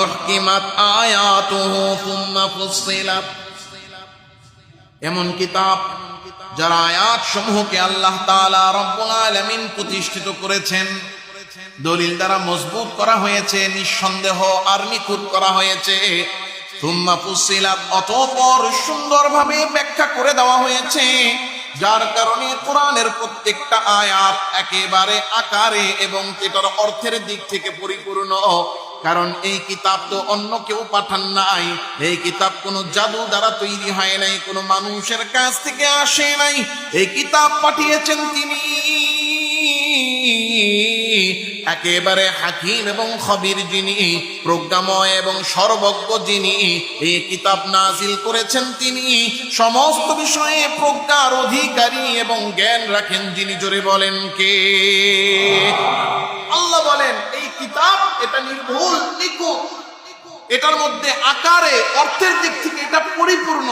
উহকিমাত আয়াতুহু সুম্মা ফুসসিলাত, এমন কিতাব যার আয়াত সমূহকে আল্লাহ তাআলা রব্বুল আলামিন প্রতিষ্ঠিত করেছেন, দলিল দ্বারা মজবুত করা হয়েছে, নিঃসন্দেহ আর নিখুঁত করা হয়েছে। সুম্মা ফুসসিলাত, অতঃপর সুন্দরভাবে ব্যাখ্যা করে দেওয়া হয়েছে, যার কারণে কোরআনের প্রত্যেকটা আয়াত একেবারে আকারে এবং এটার অর্থের দিক থেকে পরিপূর্ণ। কারণ এই কিতাব তো অন্য কেউ পাঠান নাই, এই কিতাব কোনো জাদু দ্বারা তৈরি হয় নাই, কোনো মানুষের কাছ থেকে আসে নাই। এই কিতাব পাঠিয়েছেন তিনি একেবারে হাকিম এবং খবীর, যিনি প্রজ্ঞাময় এবং সর্বজ্ঞ, যিনি এই কিতাব নাজিল করেছেন তিনি সমস্ত বিষয়ে প্রজ্ঞার অধিকারী এবং জ্ঞান রাখেন যিনি। জোরে বলেন কে? আল্লাহ বলেন এই কিতাব এটা নির্ভুল, নিখুঁত, এটার মধ্যে আকারে অর্থের দিক থেকে এটা পরিপূর্ণ।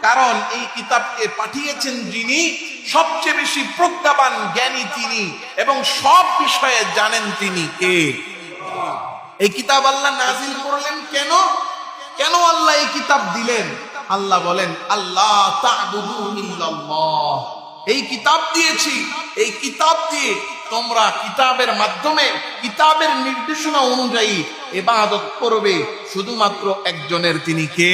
কারণ এই কিতাবকে পাঠিয়েছেন যিনি সবচেয়ে বেশি প্রজ্ঞাবান, জ্ঞানী তিনি, এবং সব বিষয়ে জানেন তিনি কে। এই কিতাব আল্লাহ নাজিল করলেন কেন? কেন আল্লাহ এই কিতাব দিলেন? আল্লাহ বলেন আল্লাহ তা'বুদু ইল্লাল্লাহ, এই কিতাব দিয়েছি, এই কিতাব দিয়ে তোমরা কিতাবের মাধ্যমে, কিতাবের নির্দেশনা অনুযায়ী ইবাদত করবে শুধুমাত্র একজনের, তিনি কে?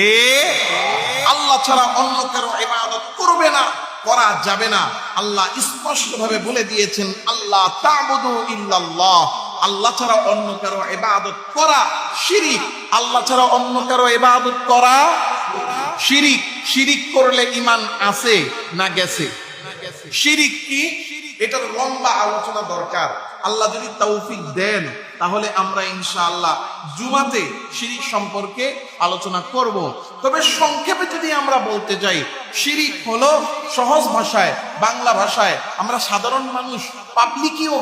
আল্লাহ ছাড়া অন্য কারো ইবাদত করবে না, করা যাবে না। আল্লাহ স্পষ্টভাবে বলে দিয়েছেন আল্লাহ তা'বুদু ইল্লাল্লাহ, আল্লাহ ছাড়া অন্য কারো ইবাদত করা শিরিক, আল্লাহ ছাড়া অন্য কারো ইবাদত করা শিরিক। শিরিক করলে ঈমান আছে না গেছে? শিরিক কি, এটার লম্বা আলোচনা দরকার। আল্লাহ যদি তৌফিক দেন তাহলে আমরা ইনশাআল্লাহ জুমাতে শিরিক সম্পর্কে আলোচনা করব। তবে সংক্ষেপে যদি আমরা বলতে যাই, শিরিক হলো সহজ ভাষায়, বাংলা ভাষায়, আমরা সাধারণ মানুষ পাবলিকীয়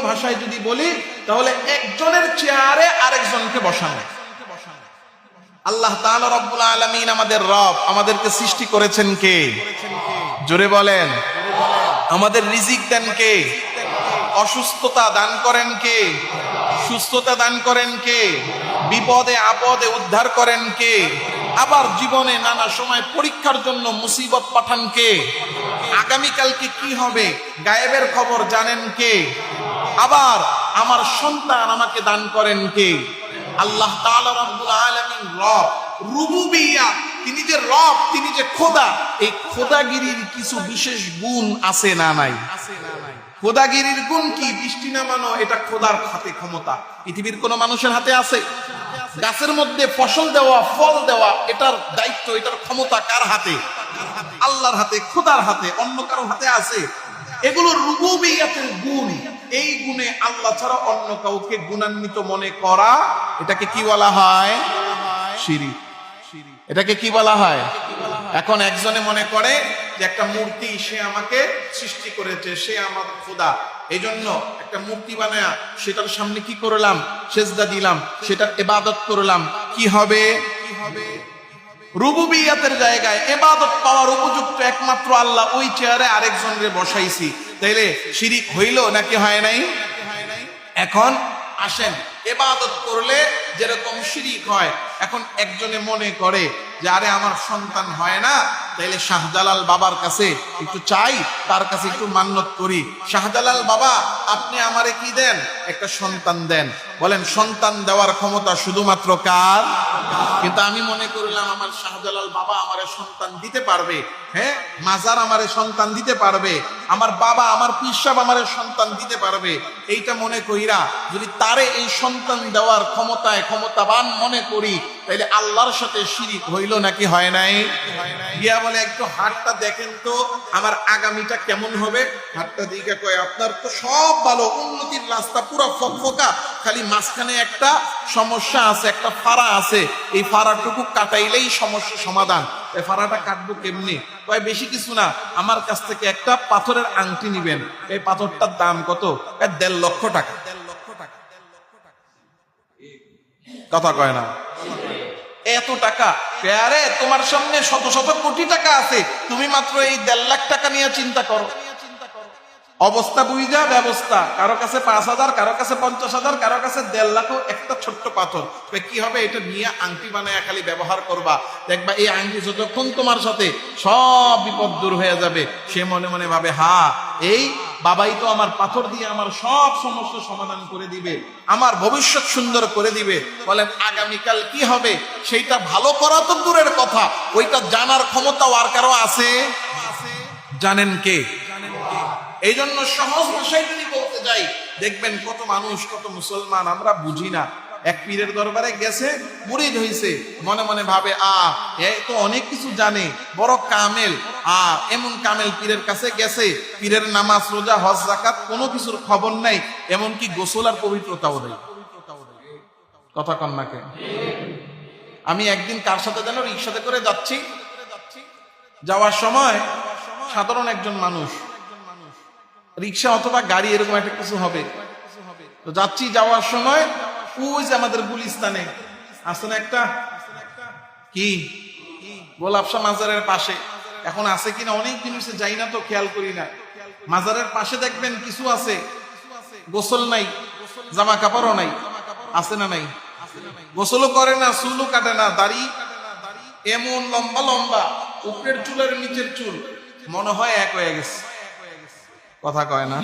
ভাষায় যদি বলি তাহলে একজনের চেয়ারে আরেকজনকে বসানো। আল্লাহ তাআলা রব্বুল আলামিন আমাদের রব, আমাদেরকে সৃষ্টি করেছেন কে? জোরে বলেন। আমাদের রিজিক দেন কে? অসুস্থতা দান করেন কে? সুস্থতা দান করেন কে? বিপদে আপদে উদ্ধার করেন কে? আবার জীবনে নানা সময় পরীক্ষার জন্য মুসিবত পাঠান কে? আগামীকালকে কি হবে গায়েবের খবর জানেন কে? আবার আমার সন্তান আমাকে দান করেন কে? আল্লাহ তাআলা রব্বুল আলামিন রব, রুবুবিয়্যাহ, তিনি যে রব, তিনি যে খোদা, এই খোদাগিরির কিছু বিশেষ গুণ আছে না নাই? খোদাগিরির গুণ কি? বৃষ্টি নামানো এটা খোদার হাতে ক্ষমতা, পৃথিবীর কোন মানুষের হাতে আছে? গাছের মধ্যে ফসল দেওয়া, ফল দেওয়া, এটার দায়িত্ব, এটার ক্ষমতা কার হাতে? আল্লাহর হাতে, খোদার হাতে, অন্য কারো হাতে আছে? এগুলো রুবুবিয়্যাতের গুণ। এই গুণে আল্লাহ ছাড়া অন্য কাউকে গুণান্বিত মনে করা, এটাকে কি বলা হয়? শিরিক। এটাকে কি বলা হয়? এখন একজনে মনে করে যে একটা মূর্তি, সে আমাকে সৃষ্টি করেছে, সে আমার খোদা, এই জন্য একটা মূর্তি বানায়া সেটার সামনে কি করলাম? সেজদা দিলাম, সেটার ইবাদত করলাম। কি হবে? রুবুবিয়্যাতের জায়গায় ইবাদত পাওয়ার উপযুক্ত একমাত্র আল্লাহ, ওই চেয়ারে আরেকজনকে বসাইছি, তাইলে শিরিক হইল নাকি হয় নাই? এখন আসেন, ইবাদত করলে যেরকম শিরিক হয়, এখন একজনে মনে করে যে আরে আমার সন্তান হয় না, তাইলে শাহজালাল বাবার কাছে একটু চাই, তার কাছে একটু মান্নত করি। শাহজালাল বাবা, আপনি আমারে কি দেন? একটা সন্তান দেন। বলেন সন্তান দেওয়ার ক্ষমতা শুধুমাত্র কার? কিন্তু আমি মনে করলাম আমার শাহজালাল বাবা আমারে সন্তান দিতে পারবে, হ্যাঁ, মাজার আমারে সন্তান দিতে পারবে, আমার বাবা, আমার পীর সাহেব আমারে সন্তান দিতে পারবে। এইটা মনে কইরা যদি তারে এই সন্তান দেওয়ার ক্ষমতাবান মনে করি, তাইলে আল্লাহর সাথে শিরিক হইল নাকি হয় নাই? গিয়া বলে একটু হাতটা দেখেন তো আমার আগামীটা কেমন হবে। হাতটা দিকে কয় আপনার তো সব ভালো, উন্নতির রাস্তা পুরো ফকফকা, খালি মাঝখানে একটা সমস্যা আছে, একটা ফাড়া আছে, এই ফাড়াটুকু কাটাইলেই সমস্যা সমাধান। এই ফাড়াটা কাটবো কেমনি? কয় বেশি কিছু না, আমার কাছ থেকে একটা পাথরের আংটি নিবেন। এই পাথরটার দাম কত? 1.5 লক্ষ টাকা। কথা কয় না? এত টাকা? আরে তোমার সামনে শত শত কোটি টাকা আছে, তুমি মাত্র এই 1.5 লাখ টাকা নিয়ে চিন্তা করো। অবস্থা বুঝা ব্যবস্থা, কারো কাছে 5,000, কারো কাছে 50,000, কারো কাছে 1.5 লাখ, একটা ছোট্ট পাথর। কি হবে? এটা নিয়ে আংটি বানায় খালি ব্যবহার করবা, দেখবা এই আংটি যতক্ষণ তোমার সাথে, সব বিপদ দূর হয়ে যাবে। সে মনে মনে ভাবে, এই বাবাই তো আমার পাথর দিয়ে আমার সব সমস্যা সমাধান করে দিবে, আমার ভবিষ্যৎ সুন্দর করে দিবে। বলেন আগামীকাল কি হবে সেইটা ভালো করা তো দূরের কথা, ওইটা জানার ক্ষমতাও আর কারো আছে? জানেন কে? এই জন্য সহজ ভাষায় যদি বলতে যাই, দেখবেন কত মানুষ, কত মুসলমান আমরা বুঝি না। এক পীরের দরবারে গেছে, মুরিদ হইছে, মনে মনে ভাবে এ তো অনেক কিছু জানে, বড় কামেল। এমন কামেল পীরের কাছে গেছে, পীরের নামাজ রোজা হজ যাকাত কোনো কিছুর খবর নাই, এমনকি গোসল আর পবিত্রতাও নেই। কথা কন না কেন? আমি একদিন কার সাথে যেন রিক্সাতে করে যাচ্ছি, যাওয়ার সময় সাধারণ একজন মানুষ, রিক্সা অথবা গাড়ি এরকম একটা কিছু হবে, তো যাচ্ছি, যাওয়ার সময় ওই যে আমাদের গুলিস্তানে আছে না একটা কি গোলাপশা মাজারের পাশে, এখন আছে কিনা অনেক দিন হচ্ছে যাই না, তো খেয়াল করি না। মাজারের পাশে দেখবেন কিছু আছে, গোসল নাই, জামা কাপড়ও নাই, আছে না নাই? গোসলও করে না, চুলও কাটে না, দাড়ি এমন লম্বা লম্বা, উপরের চুলের নিচের চুল মনে হয় এক হয়ে গেছে। কথা কয় না?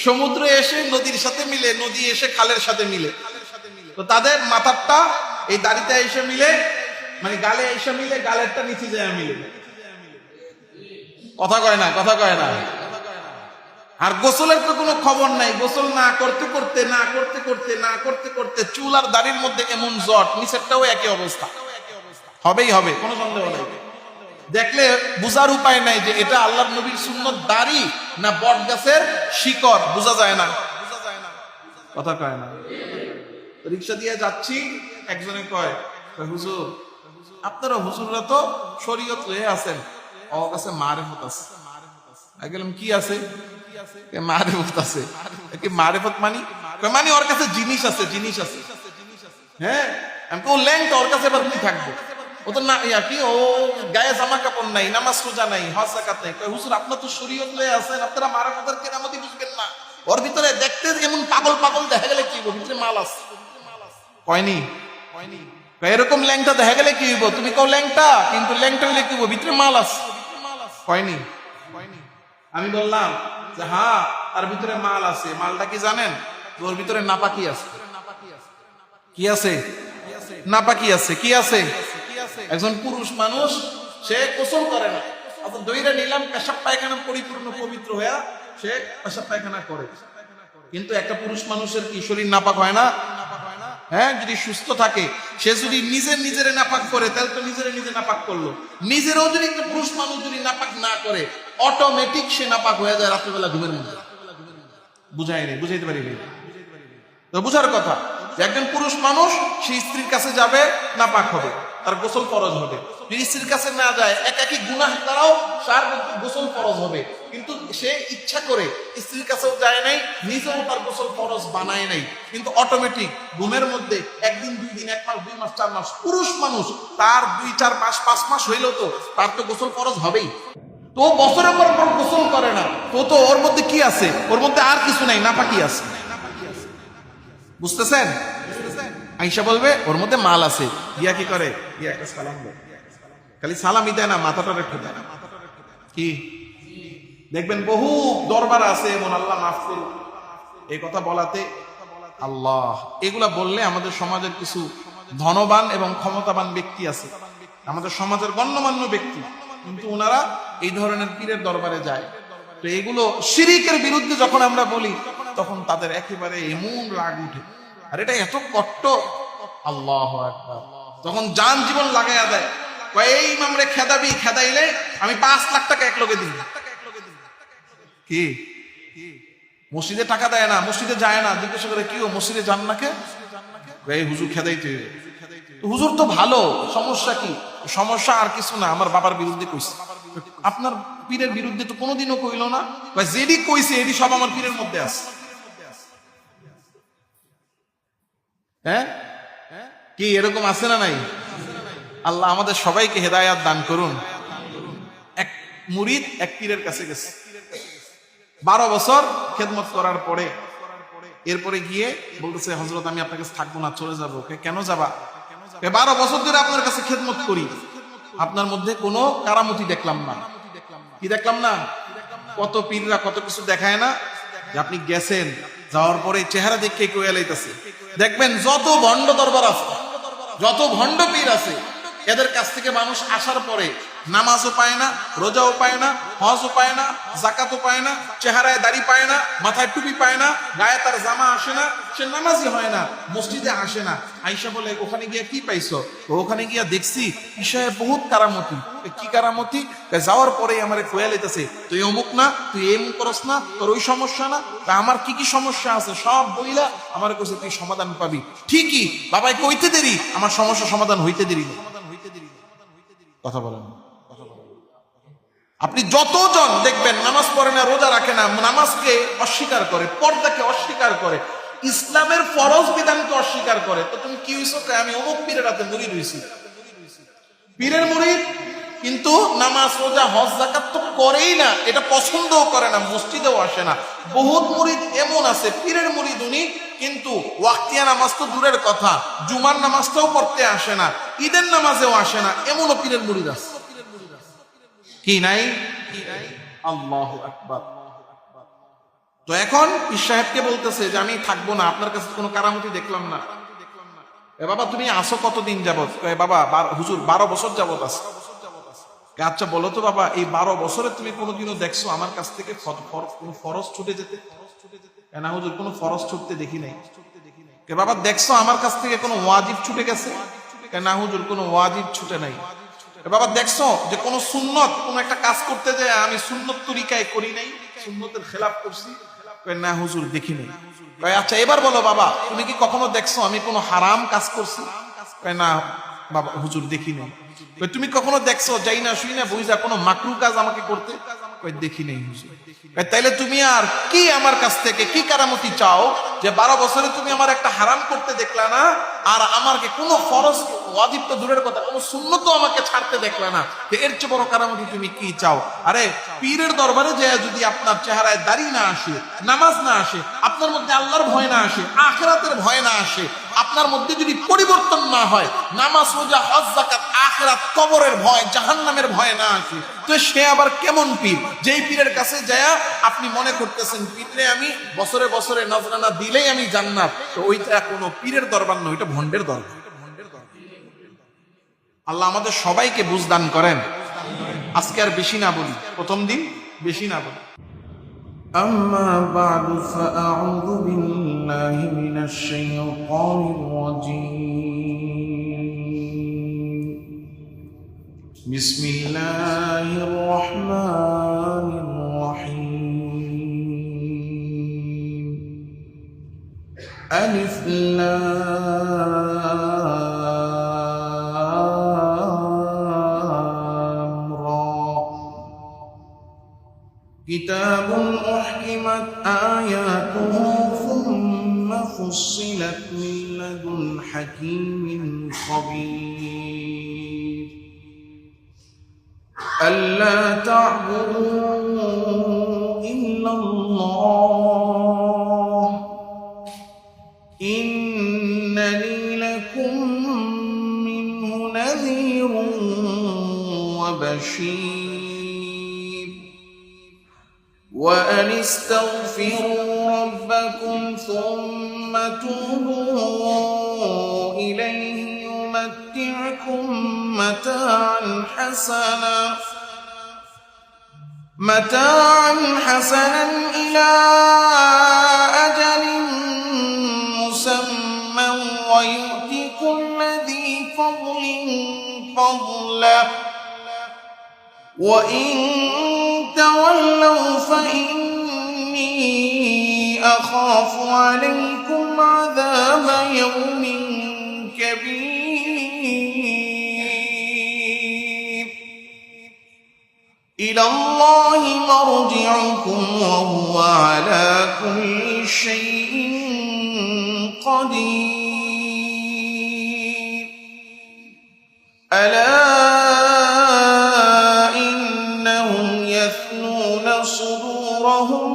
সমুদ্র এসে নদীর সাথে মিলে, নদী এসে খালের সাথে মিলে, তো তাদের মাথারটা এই দাড়িতে এসে মিলে, মানে গালে এসে মিলে, গালেরটা নিচে যায় মিলে। কথা কয় না? কথা কয় না? আর গোসলের তো কোনো খবর নাই, গোসল না করতে করতে না করতে করতে না করতে করতে চুল আর দাড়ির মধ্যে এমন জট, নিচেরটাও একই অবস্থা, হবেই হবে, কোনো সন্দেহ নাই। দেখলে বুঝার উপায় নাই যে এটা আল্লাহর নবীর সুন্নত দাড়ি না বট গাছের শিকড়, বোঝা যায় না। কথা কয় না? রিক্সা দিয়ে যাচ্ছি, একজনে কয়, হুজুর আপনারা হুজুররা তো শরীয়ত লয়ে আছেন, ওর কাছে মারিফত আছে। আমি গেলাম কি আছে? মারিফত আছে। কি মারিফত মানি? মানে ওর কাছে জিনিস আছে, জিনিস আছে। হ্যাঁ, আমি তো ল্যাংটা, ওর কাছে এবার কি থাকবো? ও তো না কি, ও গায়ে জামা কাপড় নাই, নামাজ রোজা নাই, হজ যাকাত নাই। হুজুর আপনার তো শরীয়ত লয়ে আছেন, আপনারা মারিফতের কেরামতি বুঝবেন না। ওর ভিতরে দেখতে এমন পাগল পাগল দেখা গেলে কি হইব? ভিতরে মাল আছে। কয়নি? এরকম ল্যাংটা দেখা গেলে কি হইব? তুমি কও ল্যাংটা, কিন্তু ল্যাংটা হইলে কি হইব? ভিতরে মাল আছে। কয়নি? আমি বললাম যে তার ভিতরে মাল আছে। মালটা কি জানেন? ওর ভিতরে নাপাকি আছে। কি আছে? নাপাকি আছে। কি আছে? একজন পুরুষ মানুষ, সে গোসল করে না, অত দইরা নিলাম, পেশাব পায়খানা পরিপূর্ণ পবিত্র হয়ে সে পেশাব পায়খানা করে। কিন্তু একটা পুরুষ মানুষের কি শরীর নাপাক হয় না? হ্যাঁ, যদি সুস্থ থাকে, সে যদি নিজের নাপাক করে, তাহলে তো নিজে নাপাক করলো। নিজেরও যদি একটা পুরুষ মানুষ যদি নাপাক না করে, অটোমেটিক সে নাপাক হয়ে যায় রাত্রিবেলা ঘুমের মধ্যে। বুঝাইতে পারি তো বুঝার কথা, যে একজন পুরুষ মানুষ সে স্ত্রীর কাছে যাবে, নাপাক হবে, তার গোসল ফরজ হবে। যদি স্ত্রীর কাছে না যায়, একাকি গুনাহ দ্বারাও তার গোসল ফরজ হবে। কিন্তু সে ইচ্ছা করে স্ত্রীর কাছেও যায় নাই, নিজেও তার গোসল ফরজ বানায় নাই, কিন্তু অটোমেটিক ঘুমের মধ্যে একদিন, 2 দিন, 1 মাস, 2 মাস, 4 মাস, পুরুষ মানুষ তার 2, 4 মাস, 5 মাস হইলেও তো তার তো গোসল ফরজ হবেই। তো বছরের পর গোসল করে না, তো ওর মধ্যে কি আছে? ওর মধ্যে আর কিছু নাই, নাপাকি আছে। বুঝতেছেন? আয়েশা বলবে ওর মধ্যে মাল আছে। গিয়া কি করে? গিয়া একটা সালাম দেয়। খালি সালামই দেয় না, মাথাটা রেখে দেয়। কি দেখবেন বহু দরবার আছে এমন, আল্লাহ মাফ করুন এই কথা বলাতে। আল্লাহ, এগুলা বললে আমাদের সমাজের কিছু ধনবান এবং ক্ষমতাবান ব্যক্তি আছে, আমাদের সমাজের গণ্যমান্য ব্যক্তি, কিন্তু ওনারা এই ধরনের পীরের দরবারে যায়। তো এগুলো শিরিকের বিরুদ্ধে যখন আমরা বলি, তখন তাদের একেবারে এমন রাগ উঠে, আর এটা এত কট্ট। আল্লাহু আকবার। তখন জান জীবন লাগাইয়া দেয়, এই ইমামরে খেদাইলে আমি 5 লাখ টাকা এক লগে দিব। কি মসজিদে টাকা দেয় না, মসজিদে যায় না, জিজ্ঞাসা করে কি ও মসজিদে যান না কে? এই হুজুর খেদাইতে। হুজুর তো ভালো, সমস্যা কি? সমস্যা আর কিছু না, আমার বাবার বিরুদ্ধে কইছে। আপনার পীরের বিরুদ্ধে তো কোনোদিনও কইল না। যেডি কইছে এডি সব আমার পীরের মধ্যে আছে। হ্যাঁ, কি এরকম আছে না নাই? আল্লাহ আমাদের সবাইকে হেদায়াত দান করুন। এক মুরিদ এক পীরের কাছে গেছে, 12 বছর খেদমত করার পরে এরপরে গিয়ে বলতেছে, হযরত আমি আপনার কাছে থাকবো না, চলে যাবো। কেন যাবা? 12 বছর ধরে আপনার কাছে খেদমত করি, আপনার মধ্যে কোনো কারামতি দেখলাম না। কি দেখলাম না? কত পীররা কত কিছু দেখায় না, যে আপনি গেছেন, যাওয়ার পরে চেহারা দেখে কেউ এলাইতেছে। দেখবেন যত ভণ্ড দরবার আছে, যত ভণ্ড পীর আছে, এদের কাছ থেকে মানুষ আসার পরে নামাজও পায় না, রোজাও পায় না, হজও পায় না, জাকাতও পায় না, চেহারায় দাড়ি পায় না, মাথায় টুপি পায় না, গায়ে তার জামা আসে না, সে নামাজি হয় না, মসজিদে আসে না। আয়েশা বলে, ওখানে গিয়া কি পাইছো? ওখানে গিয়া দেখছি ঈশায় বহুত কারামতি। কি কারামতি? যাওয়ার পরেই আমারে কোয়া লইতেছে, তুই অমুক না, তুই এমন করস না, তোর ওই সমস্যা না, আমার কি কি সমস্যা আছে সব বইলা আমার কাছে তুই সমাধান পাবি। ঠিকই বাবাই কইতে দেরি, আমার সমস্যা সমাধান হইতে দেরি না। কথা বলেন। আপনি যতজন দেখবেন নামাজ পড়ে না, রোজা রাখে না, নামাজকে অস্বীকার করে, পর্দাকে অস্বীকার করে, ইসলামের ফরজ বিধানকে অস্বীকার করে, তো তুমি কি হইছো? আমি অমুক পীরের হাতে মুরিদ হইছি। পীরের মুরিদ, কিন্তু নামাজ রোজা হজ যাকাত তো করেই না, এটা পছন্দও করে না, মসজিদেও আসে না। বহুত মুরিদ এমন আছে, পীরের মুরিদ উনি, কিন্তু ওয়াক্তিয়া নামাজ তো দূরের কথা, জুমার নামাজটাও পড়তে আসে না, ঈদের নামাজেও আসে না, এমনও পীরের মুরিদ আছে। কি নাই? আল্লাহু আকবার। তো এখন পীর সাহেবকে বলতেছে যে আমি থাকবো না, আপনার কাছে কোনো কারামতি দেখলাম না। এ বাবা তুমি আসো কতদিন যাবত? বাবা হুজুর 12 বছর যাবত আছে। আচ্ছা বলো তো বাবা, এই 12 বছরে তুমি কোনোদিনও দেখছো আমার কাছ থেকে কোনো ফরজ ছুটে যেতে? না হুজুর, কোনো ফরজ ছুটতে দেখি নাই। বাবা দেখছো আমার কাছ থেকে কোনো ওয়াজিব ছুটে গেছে? না হুজুর, কোনো ওয়াজিব ছুটে নাই। বাবা দেখছো যে কোনো সুন্নত, কোনো একটা কাজ করতে যায় আমি সুন্নত তরিকায় করি নাই, সুন্নতের খেলাফ করছি? না হুজুর, দেখি নাই। আচ্ছা এবার বলো বাবা, তুমি কি কখনো দেখছো আমি কোনো হারাম কাজ করছি? না বাবা হুজুর, দেখি নাই। তুমি কখনো দেখছো যাই না শুই না বুঝা কোনো মাকরু কাজ আমাকে করতে? দেখি নাই হুজুর। তাইলে তুমি আর কি আমার কাছ থেকে কি কারামতি চাও যে 12 বছরে তুমি আমার একটা হারাম করতে দেখলা না, আর আমাকে কোনো ফরজ ওয়াজিব তো দূরের কথা, কোনো সুন্নতও আমাকে ছাড়তে দেখলা না, এর চেয়ে বড় কারামতি তুমি কি চাও? আরে পীরের দরবারে যায় যদি আপনার চেহারায় দাড়ি না আসে, নামাজ না আসে, আপনার মধ্যে আল্লাহর ভয় না আসে, আখিরাতের ভয় না আসে, আপনার মধ্যে যদি পরিবর্তন না হয়, নামাজ রোজা হজ যাকাত আখিরাত কবরের ভয় জাহান্নামের ভয় না আসে, তো সে আবার কেমন পীর? যেই পীরের কাছে যায় আপনি মনে করতেছেন পীরে আমি বছরে বছরে নজরানা দিলেই আমি জান্নাত, তো ওইটা কোনো পীরের দরবার নয়, ওইটা ভণ্ডের দরবার। আল্লাহ আমাদের সবাইকে বুঝদান করেন। আজকে আর বেশি না বলি, প্রথম দিন বেশি না বলি। أما بعد فأعوذ بالله من الشيطان الرجيم بسم الله الرحمن الرحيم ألف لام را كتاب أحكمت آياته ثم فصلت من لدن حكيم خبير ألا تعبدوا إلا الله إنني لكم منه نذير وبشير وأن استغفروا ربكم ثم توبوا إليه يمتعكم متاعا حسنا إلى أجل مسمى ويؤتي كل ذي فضل فضله وإن تولوا فإني أخاف عليكم عذاب يوم كبير إلى الله مرجعكم وهو على كل شيء قدير ألا صدورهم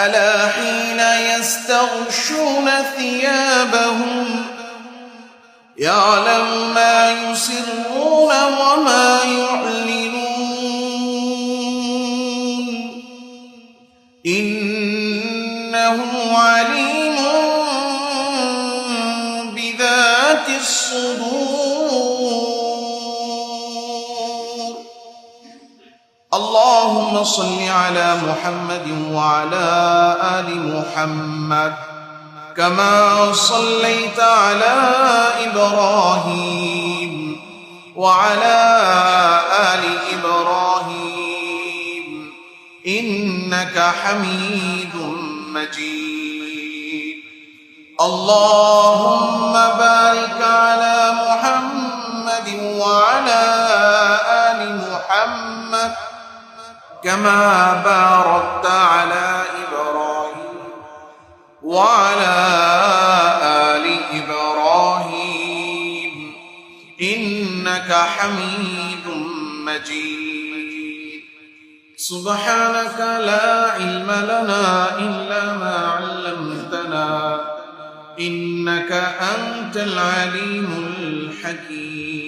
ألا حين يستغشون ثيابهم يعلم ما يسرون وما يعلنون إنه عليم بذات الصدور اللهم صل على محمد وعلى آل محمد كما صليت على إبراهيم وعلى آل إبراهيم إنك حميد مجيد اللهم بارك على محمد وعلى آل محمد كما باركت على إبراهيم وعلى آل إبراهيم إنك حميد مجيد سبحانك لا علم لنا إلا ما علمتنا إنك أنت العليم الحكيم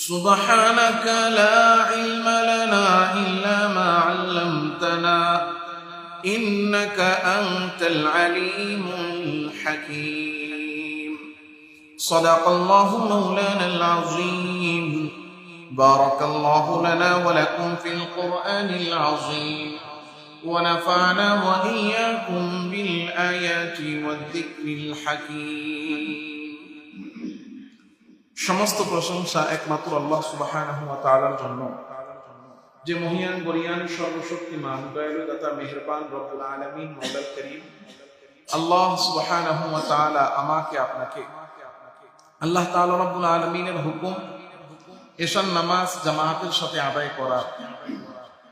سبحانك لا علم لنا إلا ما علمتنا إنك أنت العليم الحكيم صدق الله مولانا العظيم بارك الله لنا ولكم في القرآن العظيم ونفعنا وإياكم بالآيات والذكر الحكيم সমস্ত প্রশংসা একমাত্র আল্লাহ সুবহানাহু ওয়া তাআলার জন্য যে মহিয়ান গরিয়ান সর্বশক্তিমান দয়ালু দাতা মেহেরবান রব্বুল আলামিন মাওলাল করিম আল্লাহ সুবহানাহু ওয়া তাআলা আমাকে আপনাকে আল্লাহ তাআলা রব্বুল আলামিনের হুকুম এশার নামাজ জামাতের সাথে আদায় করা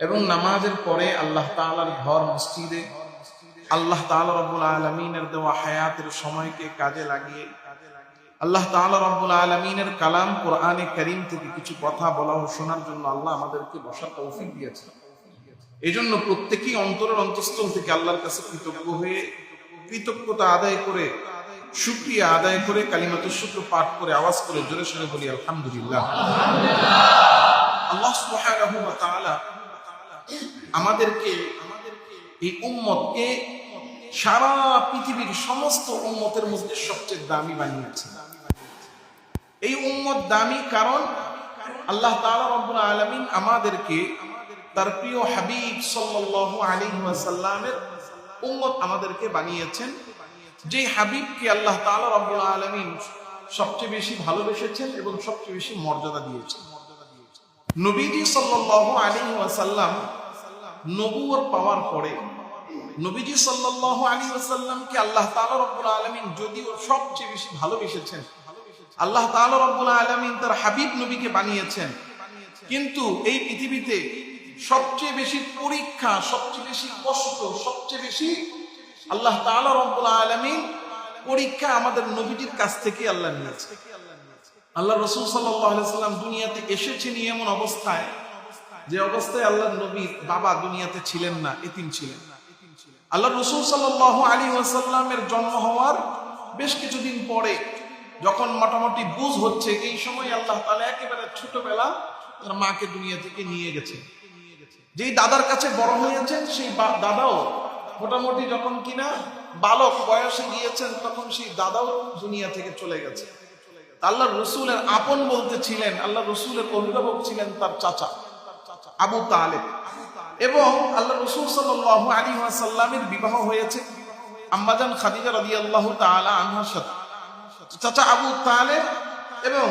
এবং নামাজের পরে আল্লাহ তাআলার ঘর মসজিদে আল্লাহ তাআলা রব্বুল আলামিনের দেওয়া হায়াতের সময়কে কাজে লাগিয়ে আল্লাহ তাআলা রব্বুল আলামিনের কালাম কোরআনে কারীম থেকে কিছু কথা বলা ও শোনার জন্য আল্লাহ আমাদেরকে বসার তৌফিক দিয়েছেন। এইজন্য প্রত্যেকই অন্তরের অন্তঃস্থল থেকে আল্লাহর কাছে কৃতজ্ঞ হয়ে কৃতজ্ঞতা আদায় করে শুকরিয়া আদায় করে কালিমাতুশ শুকর পাঠ করে আওয়াজ করে জোরে সোরে বলি আলহামদুলিল্লাহ। আল্লাহ সুবহানাহু ওয়া তাআলা আমাদেরকে এই উম্মতকে সারা পৃথিবীর সমস্ত উম্মতের মধ্যে সবচেয়ে দামি বানিয়েছেন। এই উম্মত দামি কারণ আল্লাহ তাআলা রব্বুল আলামিন আমাদেরকে তার প্রিয় হাবিব সাল্লাল্লাহু আলাইহি ওয়াসাল্লামের উম্মত আমাদেরকে বানিয়েছেন। যে হাবিবকে আল্লাহ তাআলা রব্বুল আলামিন সবচেয়ে বেশি ভালোবেসেছেন এবং সবচেয়ে বেশি মর্যাদা দিয়েছেন। নবীজি সাল্লাল্লাহু আলাইহি ওয়াসাল্লাম নবুয়ত পাওয়ার পরে নবীজি সাল্লাল্লাহু আলাইহি ওয়াসাল্লামকে আল্লাহ তাআলা রব্বুল আলামিন যদিও সবচেয়ে বেশি ভালোবেসেছেন, আল্লাহ তাআলা রব্বুল আলামিন তার হাবিব নবীকে বানিয়েছেন, কিন্তু এই পৃথিবীতে সবচেয়ে বেশি পরীক্ষা, সবচেয়ে বেশি কষ্ট, সবচেয়ে বেশি আল্লাহ তাআলা রব্বুল আলামিন পরীক্ষা আমাদের নবীজির কাছ থেকে আল্লাহ নিয়েছে। আল্লাহ রাসূল সাল্লাল্লাহু আলাইহি ওয়াসাল্লাম দুনিয়াতে এসেছেন এমন অবস্থায়, যে অবস্থায় আল্লাহর নবীর বাবা দুনিয়াতে ছিলেন না, এতিম ছিলেন। আল্লাহ রাসূল সাল্লাল্লাহু আলাইহি ওয়াসাল্লামের জন্ম হওয়ার বেশ কিছুদিন পরে যখন মোটামুটি বুঝ হচ্ছে, এই সময় আল্লাহ তাআলা একেবারে ছোটবেলা তার মাকে দুনিয়া থেকে নিয়ে গেছেন। যেই দাদার কাছে বড় হয়েছেন সেই দাদাও মোটামুটি যখন কিনা বালক বয়সে গিয়েছেন তখন সেই দাদাও দুনিয়া থেকে চলে গেছে। আল্লাহ রসুলের আপন বলতে ছিলেন, আল্লাহ রসুলের অভিভাবক ছিলেন তার চাচা আবু তালেব, এবং আল্লাহ রসুল সাল্লাল্লাহু আলাইহি ওয়াসাল্লামের বিবাহ হয়েছে আম্মাজান খাদিজা রাদিয়াল্লাহু তাআলা আনহার সাথে। চাচা আবু তালেব এবং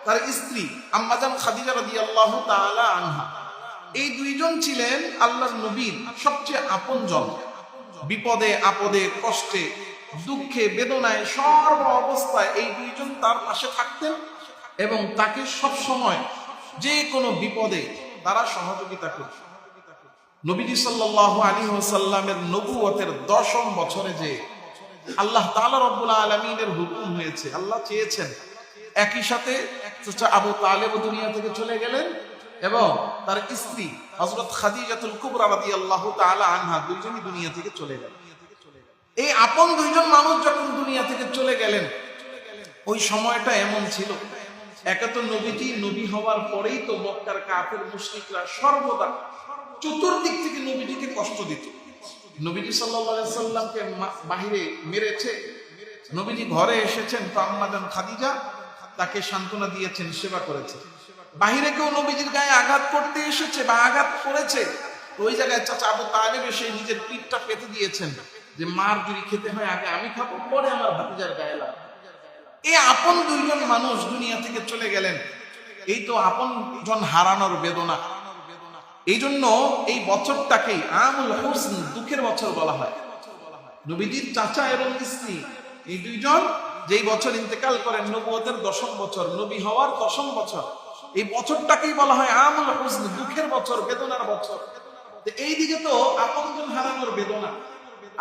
তার স্ত্রী আম্মাজান খাদিজা রাদিয়াল্লাহু তাআলা আনহা, এই দুইজন ছিলেন আল্লাহর নবীর সবচেয়ে আপনজন। বিপদে আপদে কষ্টে দুঃখে বেদনায় সর্ব অবস্থায় এই দুইজন তার পাশে থাকতেন এবং তাকে সব সময় যে কোনো বিপদে তারা সহযোগিতা করতেন। নবীজি সাল্লাল্লাহু আলাইহি ওয়াসাল্লামের নবুয়তের 10ম বছরে যে আল্লাহ তাআলা রব্বুল আলামিনের হুকুম হয়েছে, আল্লাহ চেয়েছেন একই সাথে চাচা আবু তালেব দুনিয়া থেকে চলে গেলেন এবং তার স্ত্রী হযরত খাদিজাতুল কুবরা রাদিয়াল্লাহু তাআলা আনহা দুইজনই দুনিয়া থেকে চলে গেলেন। এই আপন দুইজন মানুষ যখন দুনিয়া থেকে চলে গেলেন, ওই সময়টা এমন ছিল, একে তো নবীজি নবী হওয়ার পরেই তো মক্কার কাফের মুশরিকরা সর্বদা চতুর্দিক থেকে নবীজিকে কষ্ট দিত। নবীজি সাল্লাল্লাহু আলাইহি সাল্লামকে বাহিরে মেরেছে, নবীজি ঘরে এসেছেন তো আম্মা জান খাদিজা তাকে সান্ত্বনা দিয়েছেন, সেবা করেছে। বাহিরে কেউ নবীজির গায়ে আঘাত করতে এসেছে বা আঘাত করেছে, ওই জায়গায় চাচা আবু তালেব এসে নিজের পিঠটা পেতে দিয়েছেন যে মার যদি খেতে হয় আগে আমি খাবো, পরে আমার ভাতিজার গায়ে লাগবে। এই আপন দুইজন মানুষ দুনিয়া থেকে চলে গেলেন, এই তো আপন জন হারানোর বেদনা। এই জন্য এই বছরটাকেই আমুল হুসন, দুঃখের বছর বলা হয়। নবীজির চাচা এবং স্ত্রী এই দুইজন যেই বছর ইন্তেকাল করেন, নবুয়তের 10ম বছর, নবী হওয়ার 10ম বছর, এই বছরটাকেই বলা হয় আমুল হুসন, দুঃখের বছর, বেদনার বছর। এইদিকে তো আপনজন হারানোর বেদনা,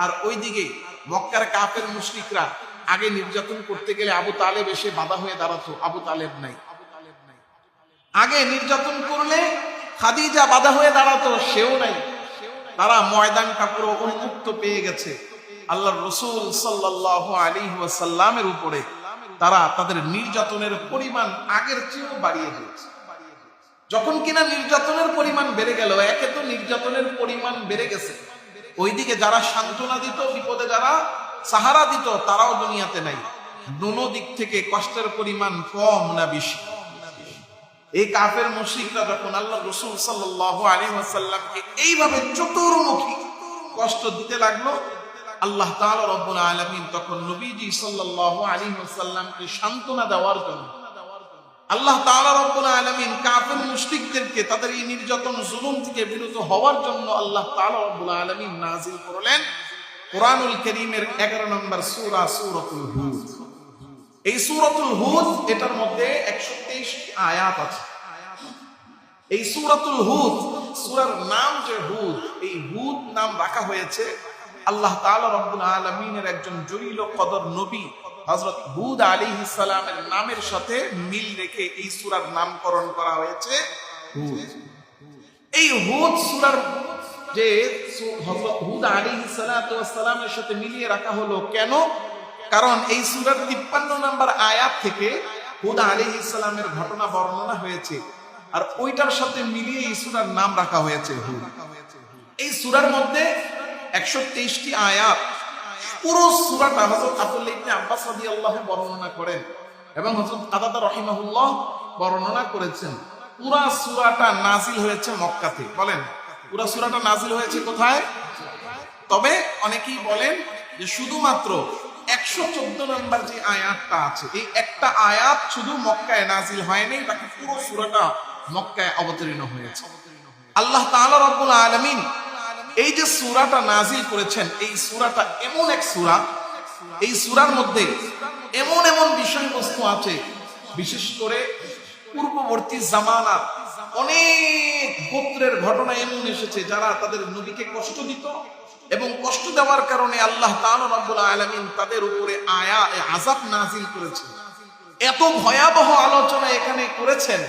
আর ওইদিকে মক্কার কাফের মুশরিকরা আগে নির্যাতন করতে গেলে আবু তালেব এসে বাধা হয়ে দাঁড়াতো, আবু তালেব নাই। আগে নির্যাতন করলে খাদিজা বাধা হয়ে দাঁড়াতো, সেও নাই। তারা ময়দানটা পুরো উন্মুক্ত পেয়ে গেছে। আল্লাহর রাসূল সাল্লাল্লাহু আলাইহি ওয়াসাল্লামের উপরে তারা তাদের নির্যাতনের পরিমাণ আগের চেয়েও বাড়িয়ে দিয়েছে। যখন কিনা নির্যাতনের পরিমাণ বেড়ে গেল, একে তো নির্যাতনের পরিমাণ বেড়ে গেছে, ওইদিকে যারা সান্ত্বনা দিত, বিপদে যারা সাহারা দিত, তারাও দুনিয়াতে নাই। দুনো দিক থেকে কষ্টের পরিমাণ কম না বেশি? এই কাফের মুশরিকরা যখন আল্লাহ রাসূল সাল্লাল্লাহু আলাইহি ওয়াসাল্লামকে এইভাবে চতুর্মুখী কষ্ট দিতে লাগলো, আল্লাহ তাআলা রব্বুল আলামিন তখন নবীজি সাল্লাল্লাহু আলাইহি ওয়াসাল্লামকে সান্ত্বনা দেওয়ার জন্য আল্লাহ তাআলা রব্বুল আলামিন কাফের মুশরিকদেরকে তাদের এই নির্যাতন জুলুম থেকে বিরত হওয়ার জন্য আল্লাহ তাআলা রব্বুল আলামিন নাযিল করলেন কোরআনুল কারীমের 11 নম্বর সূরা সূরাতুল হুদ। এই সূরাতুল হুদ, এটার মধ্যে 123টি আয়াত আছে। এই সূরাতুল হুদ, সূরার নাম যে হুদ, এই হুদ নাম রাখা হয়েছে আল্লাহ তাআলা রব্বুল আলামিনের একজন জলিল কদর নবী হযরত হুদ আলাইহিস সালামের নামের সাথে মিল রেখে এই সূরার নামকরণ করা হয়েছে হুদ। এই হুদ সূরার যে হযরত হুদ আলাইহিস সালামের সাথে মিলিয়ে রাখা হলো কেন? কারণ এই সূরার 53 নম্বর আয়াত থেকে হুদ আলাইহিস সালামের ঘটনা বর্ণনা হয়েছে, আর ওইটার সাথে মিলিয়ে এই সূরার নাম রাখা হয়েছে হুদ। এই সূরার মধ্যে 123টি আয়াত। পুরো সূরাটা হযরত আব্দুল্লাহ ইবনে আব্বাস রাদিয়াল্লাহু বর্ণনা করেন এবং হযরত কাতাদা রাহিমাহুল্লাহ বর্ণনা করেছেন। পুরো সূরাটা নাজিল হয়েছে মক্কাতে। বলেন, পুরো সূরাটা নাজিল হয়েছে কোথায়? তবে অনেকেই বলেন যে শুধুমাত্র 114 নম্বর যে আয়াতটা আছে, এই একটা আয়াত শুধু মক্কায় নাজিল হয়নি, বাকি পুরো সূরাটা মক্কায় অবতীর্ণ হয়েছে। আল্লাহ তাআলা রব্বুল আলামিন এই যে সূরাটা নাজিল করেছেন, এই সূরাটা এমন এক সূরা, এই সূরার মধ্যে এমন এমন বিষয়বস্তু আছে, বিশেষ করে পূর্ববর্তী জামানার অনেক গোত্রের ঘটনা এমন এসেছে যারা তাদের নবীকে কষ্ট দিত, এবং কষ্ট দেওয়ার কারণে আল্লাহ তাআলা রব্বুল আলামিন তাদের উপরে আযাব নাজিল করেছেন। এত ভয়াবহ আলোচনা এখানে করেছেন,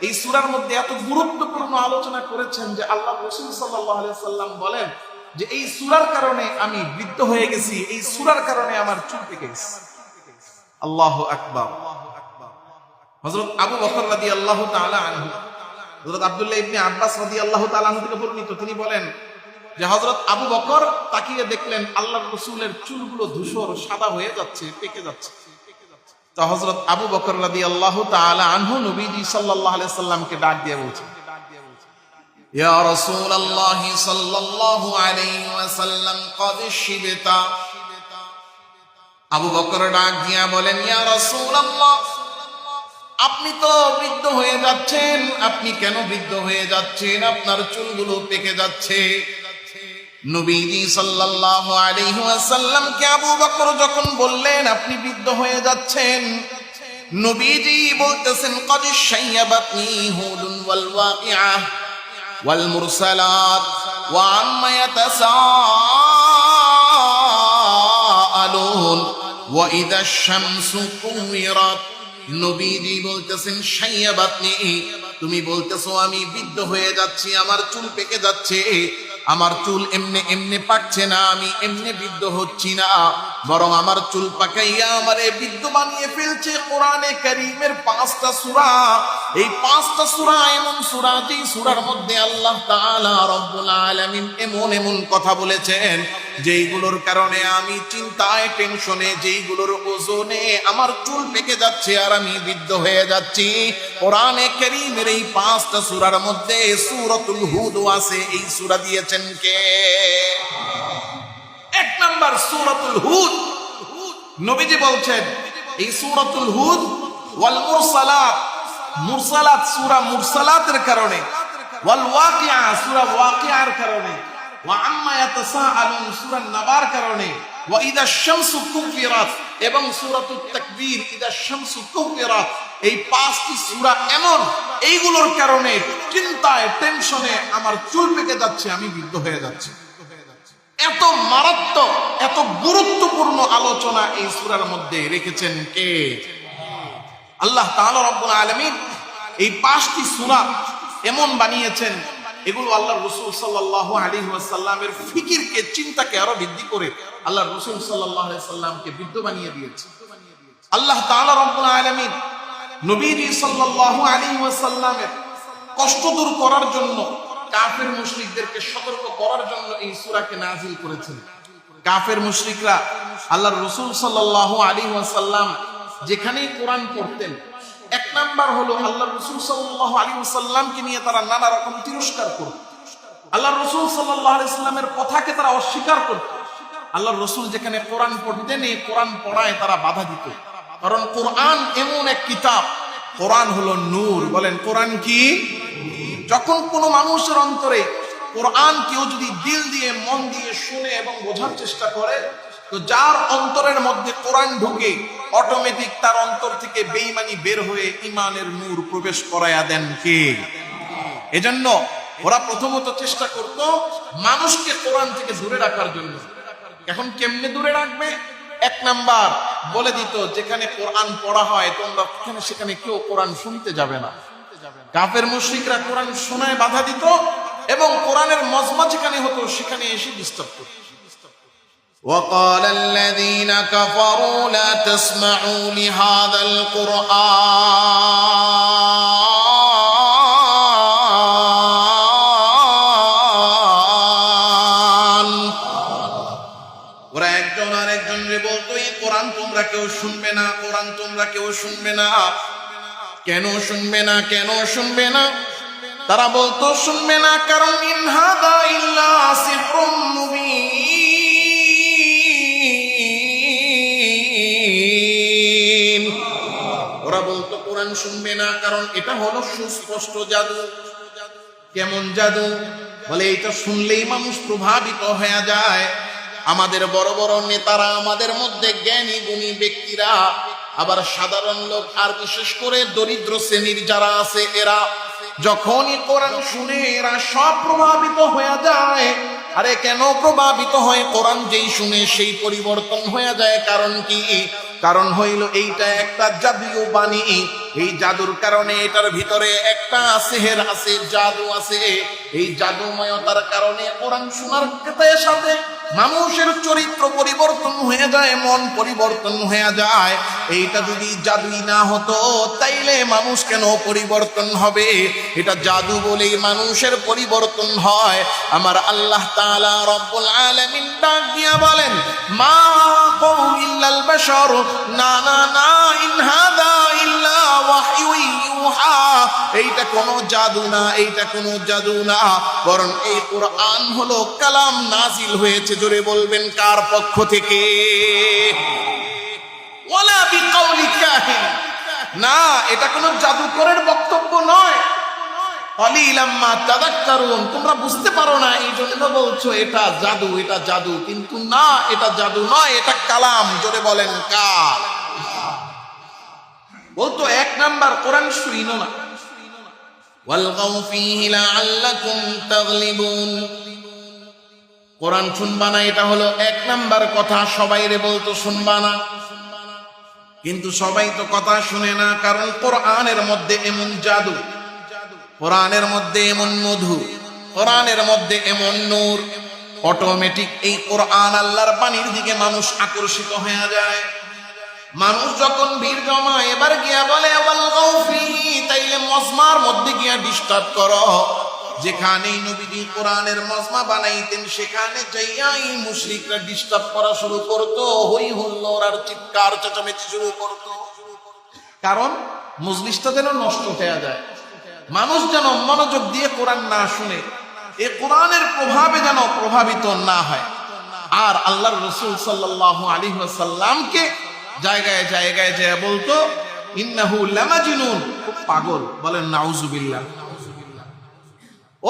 এই সূরার মধ্যে এত গুরুত্বপূর্ণ আলোচনা করেছেন যে আল্লাহ রাসূল সাল্লাল্লাহু আলাইহি ওয়াসাল্লাম বলেন যে এই সূরার কারণে আমি বৃদ্ধ হয়ে গেছি, এই সূরার কারণে আমার চুল পেকে গেছে। আল্লাহু আকবার। হযরত আবু বকর রাদিয়াল্লাহু তাআলা আনহু, হযরত আব্দুল্লাহ ইবনে আব্বাস রাদিয়াল্লাহু তাআলা আনহু থেকে বর্ণিত, তিনি বলেন যে হযরত আবু বকর তাকিয়ে দেখলেন আল্লাহর রাসূলের চুলগুলো ধূসর সাদা হয়ে যাচ্ছে, পেকে যাচ্ছে। তো হযরত আবু বকর রাদিয়াল্লাহু তাআলা আনহু নবীজি সাল্লাল্লাহু আলাইহি সাল্লামকে ডাক দিয়ে বলছেন, ইয়া রাসূলুল্লাহ সাল্লাল্লাহু আলাইহি ওয়াসাল্লাম ক্বাদ শিবতা। আবু বকর ডাক দিয়ে বলেন, ইয়া রাসূলুল্লাহ, আপনি তো বৃদ্ধ হয়ে যাচ্ছেন। আপনি কেন বৃদ্ধ হয়ে যাচ্ছেন? আপনার চুলগুলো পেকে যাচ্ছে। নবীজি সাল্লাল্লাহু আলাইহি ওয়াসাল্লামকে আবু বকর যখন বললেন আপনি বৃদ্ধ হয়ে যাচ্ছেন, নবীজি বলতেছেন, ক্বাদ শাইয়াবাতনি হুদুন ওয়াল ওয়াকিআ ওয়াল মুরসালাত ওয়া আম্মা ইয়াতাসাআলুন ওয়া ইদাশ শামসু কুওয়িরাত। নবীজি বলতেছেন শাইয়াবাতনি, তুমি বলতেছো আমি বৃদ্ধ হয়ে যাচ্ছি, আমার চুল পেকে যাচ্ছে, আমার চুল এমনি এমনি পাকছে না, আমি এমনি বৃদ্ধ হচ্ছি না, বরং আমার চুল পাকাইয়া আমারে বৃদ্ধ বানিয়ে ফেলছে কোরআনে কারীমের 5টা সূরা। এই 5টা সূরা এমন সূরা, যে সূরার মধ্যে আল্লাহ তাআলা রব্বুল আলামিন এমন এমন কথা বলেছেন যেইগুলোর কারণে আমি চিন্তায় টেনশনে, যেইগুলোর ওজনে আমার চুল পেকে যাচ্ছে আর আমি বৃদ্ধ হয়ে যাচ্ছি। কোরআনে কারীমের এই 5টা সূরার মধ্যে সূরাতুল হুদ আছে। এই সূরা দিয়েছেন কে? 1 নাম্বার সূরাতুল হুদ। নবীজি বলছেন এই সূরাতুল হুদ ওয়াল মুরসালাত, মুরসালাত সূরা মুরসালাতের কারণে, ওয়াল ওয়াকিয়া সূরা ওয়াকিয়ার কারণে, ওয়া আম্মা ইয়াতাসাআলুন সূরা নাবার কারণে, ওয়া ইযা শামসু কুফিরাত এবং সূরাতুত তাকবীর ইযা শামসু কুফিরাত, এই 5টি সূরা এমন, এইগুলোর কারণে চিন্তায় টেনশনে আমার চুল পেকে যাচ্ছে, আমি বৃদ্ধ হয়ে যাচ্ছি। এত মারাত্মক, এত গুরুত্বপূর্ণ আলোচনা এই সূরার মধ্যে রেখেছেন কে? আল্লাহ তাআলা রব্বুল আলামিন এই 5টি সূরা এমন বানিয়েছেন, এগুলো আল্লাহর রাসূল সাল্লাল্লাহু আলাইহি ওয়াসাল্লামের ফিকিরকে, চিন্তাকে আরো বৃদ্ধি করে আল্লাহর রাসূল সাল্লাল্লাহু আলাইহি ওয়াসাল্লামকে বৃদ্ধ বানিয়ে দিয়েছে। আল্লাহ তাআলা রব্বুল আলামিন নবীজি সাল্লাল্লাহু আলাইহি ওয়াসাল্লামের কষ্ট দূর করার জন্য, কাফের মুশরিকদেরকে সতর্ক করার জন্য এই সূরাকে নাযিল করেছেন। কাফের মুশরিকরা আল্লাহর রাসূল সাল্লাল্লাহু আলাইহি ওয়াসাল্লাম যেখানেই কোরআন পড়তেন, 1 নাম্বার হলো আল্লাহর রাসূল সাল্লাল্লাহু আলাইহি ওয়াসাল্লামকে নিয়ে তারা নানা রকম তিরস্কার করত। আল্লাহর রাসূল সাল্লাল্লাহু আলাইহি ওয়াসাল্লামের কথাকে তারা অস্বীকার করত। আল্লাহর রাসূল যেখানে কোরআন পড়তেন, এই কোরআন পড়ায় তারা বাধা দিত। কারণ কোরআন এমন এক কিতাব, কোরআন হলো নূর। বলেন কোরআন কি? যখন কোনো মানুষের অন্তরে কোরআন কেউ যদি দিল দিয়ে, মন দিয়ে শুনে এবং বোঝার চেষ্টা করে, তো যার অন্তরের মধ্যে কোরআন ঢুকে অটোমেটিক তার অন্তর থেকে বেঈমানি বের হয়ে ঈমানের নূর প্রবেশ করায়া দেন কে? এজন্য ওরা প্রথমত চেষ্টা করত মানুষকে কোরআন থেকে দূরে রাখার জন্য। এখন কেমনে দূরে রাখবে? 1 নাম্বার বলে দিত, যেখানে কোরআন পড়া হয় তোমরা সেখানে কেউ কোরআন শুনতে যাবে না। কাফের মুশরিকরা কোরআন শোনায় বাধা দিত এবং কোরআনের মজমা যেখানে হতো সেখানে এসে ডিস্টার্ব করত। وقال الذين كفروا لا تسمعوا لهذا القرآن। ওরা একজন আরেকজনকে বলতো, এই কোরআন তোমরা কেউ শুনবে না, কোরআন তোমরা কেউ শুনবে না। কেন শুনবে না? কেন শুনবে না? তারা বলতো শুনবে না কারণ ইন হাদা ইল্লা সিহরুম মুবিন। ওরা বলতো কোরআন শুনবে না কারণ এটা হলো সুস্পষ্ট জাদু। কেমন জাদু? বলে এটা শুনলেই মানুষ প্রভাবিত হয়ে যায়। আমাদের বড় বড় নেতারা, আমাদের মধ্যে জ্ঞানী গুণী ব্যক্তিরা, আবার সাধারণ লোক, আর বিশেষ করে দরিদ্র শ্রেণীর যারা আছে, এরা যখনই কোরআন শুনে এরা সব প্রভাবিত হয়ে যায়। আরে কেন প্রভাবিত হয়? কোরআন যেই শুনে সেই পরিবর্তন হয়ে যায়। কারণ কি? কারণ হইল এইটা একটা জাদুই বাণী। এই জাদুর কারণে এটার ভিতরে একটা সেহের আছে, জাদু আছে। এই জাদুময়তার কারণে কোরআন শোনার সাথে মানুষের চরিত্র পরিবর্তন হয়ে যায়, মন পরিবর্তন হয়ে যায়। এইটা যদি জাদুই না হতো তাইলে মানুষ কেন পরিবর্তন হবে? এটা জাদু বলেই মানুষের পরিবর্তন হয়। আমার আল্লাহ তাআলা রব্বুল আলামিন ডাক দিয়া বলেন, মা কাউ ইল্লাল বাশার, না না না, ইন হাদা ইল্লা ওয়াহয়ু ইউহা। এইটা কোনো জাদু না, এইটা কোনো জাদু না, বরং এই কোরআন হলো কালাম, নাজিল হয়েছে। জোরে বলবেন কার পক্ষ থেকে? ওয়ালা বিকাউলি কাহিন, না এটা কোনো জাদুকরের বক্তব্য নয়। কলিলাম মা তাযাক্কারুন, তোমরা বুঝতে পারো না এই জন্য বলছো এটা জাদু, এটা জাদু। কিন্তু না, এটা জাদু নয়, এটা কালাম। জোরে বলেন কার? বলতো 1 নাম্বার কোরআন শুইনো না। ওয়ালগাউ ফীহি লাআল্লাকুম তাগলিবুন, কোরআন শুনবা না, এটা হলো 1 নাম্বার কথা। সবাইরে বলতো শুনবা না, কিন্তু সবাই তো কথা শুনে না, কারণ কোরআনের মধ্যে এমন জাদু। কোরআনের মধ্যে এমন মধু, কোরআনের মধ্যে এমন নূর, অটোমেটিক এই কোরআন আল্লাহর বাণীর দিকে মানুষ আকর্ষিত হয়ে যায়। মানুষ যখন ভিড় জমায়, এবার গিয়া বলে ওয়ালগাউ ফিহি, তাইলে মজমার মধ্যে গিয়া ডিস্টার্ব করো। যেখানেই নবীজি কোরআনের মজমা বানাইতেন, সেখানে যাইয়াই মুশরিকরা ডিস্টার্ব করা শুরু করতো, হই হুল্লোড় আর চিৎকার চেঁচামেচি শুরু করতো। কারণ মজলিসটা যেন নষ্ট হয়ে যায়, মানুষ যেন মনোযোগ দিয়ে কোরআন না শুনে, এই কোরআনের প্রভাবে যেন প্রভাবিত না হয়। আর আল্লাহর রাসূল সাল্লাল্লাহু আলাইহি ওয়াসাল্লামকে জায়গায় জায়গায় যে বলতো ইন্নাহু লামাজনুন, খুব পাগল, বলেন নাউজুবিল্লাহ।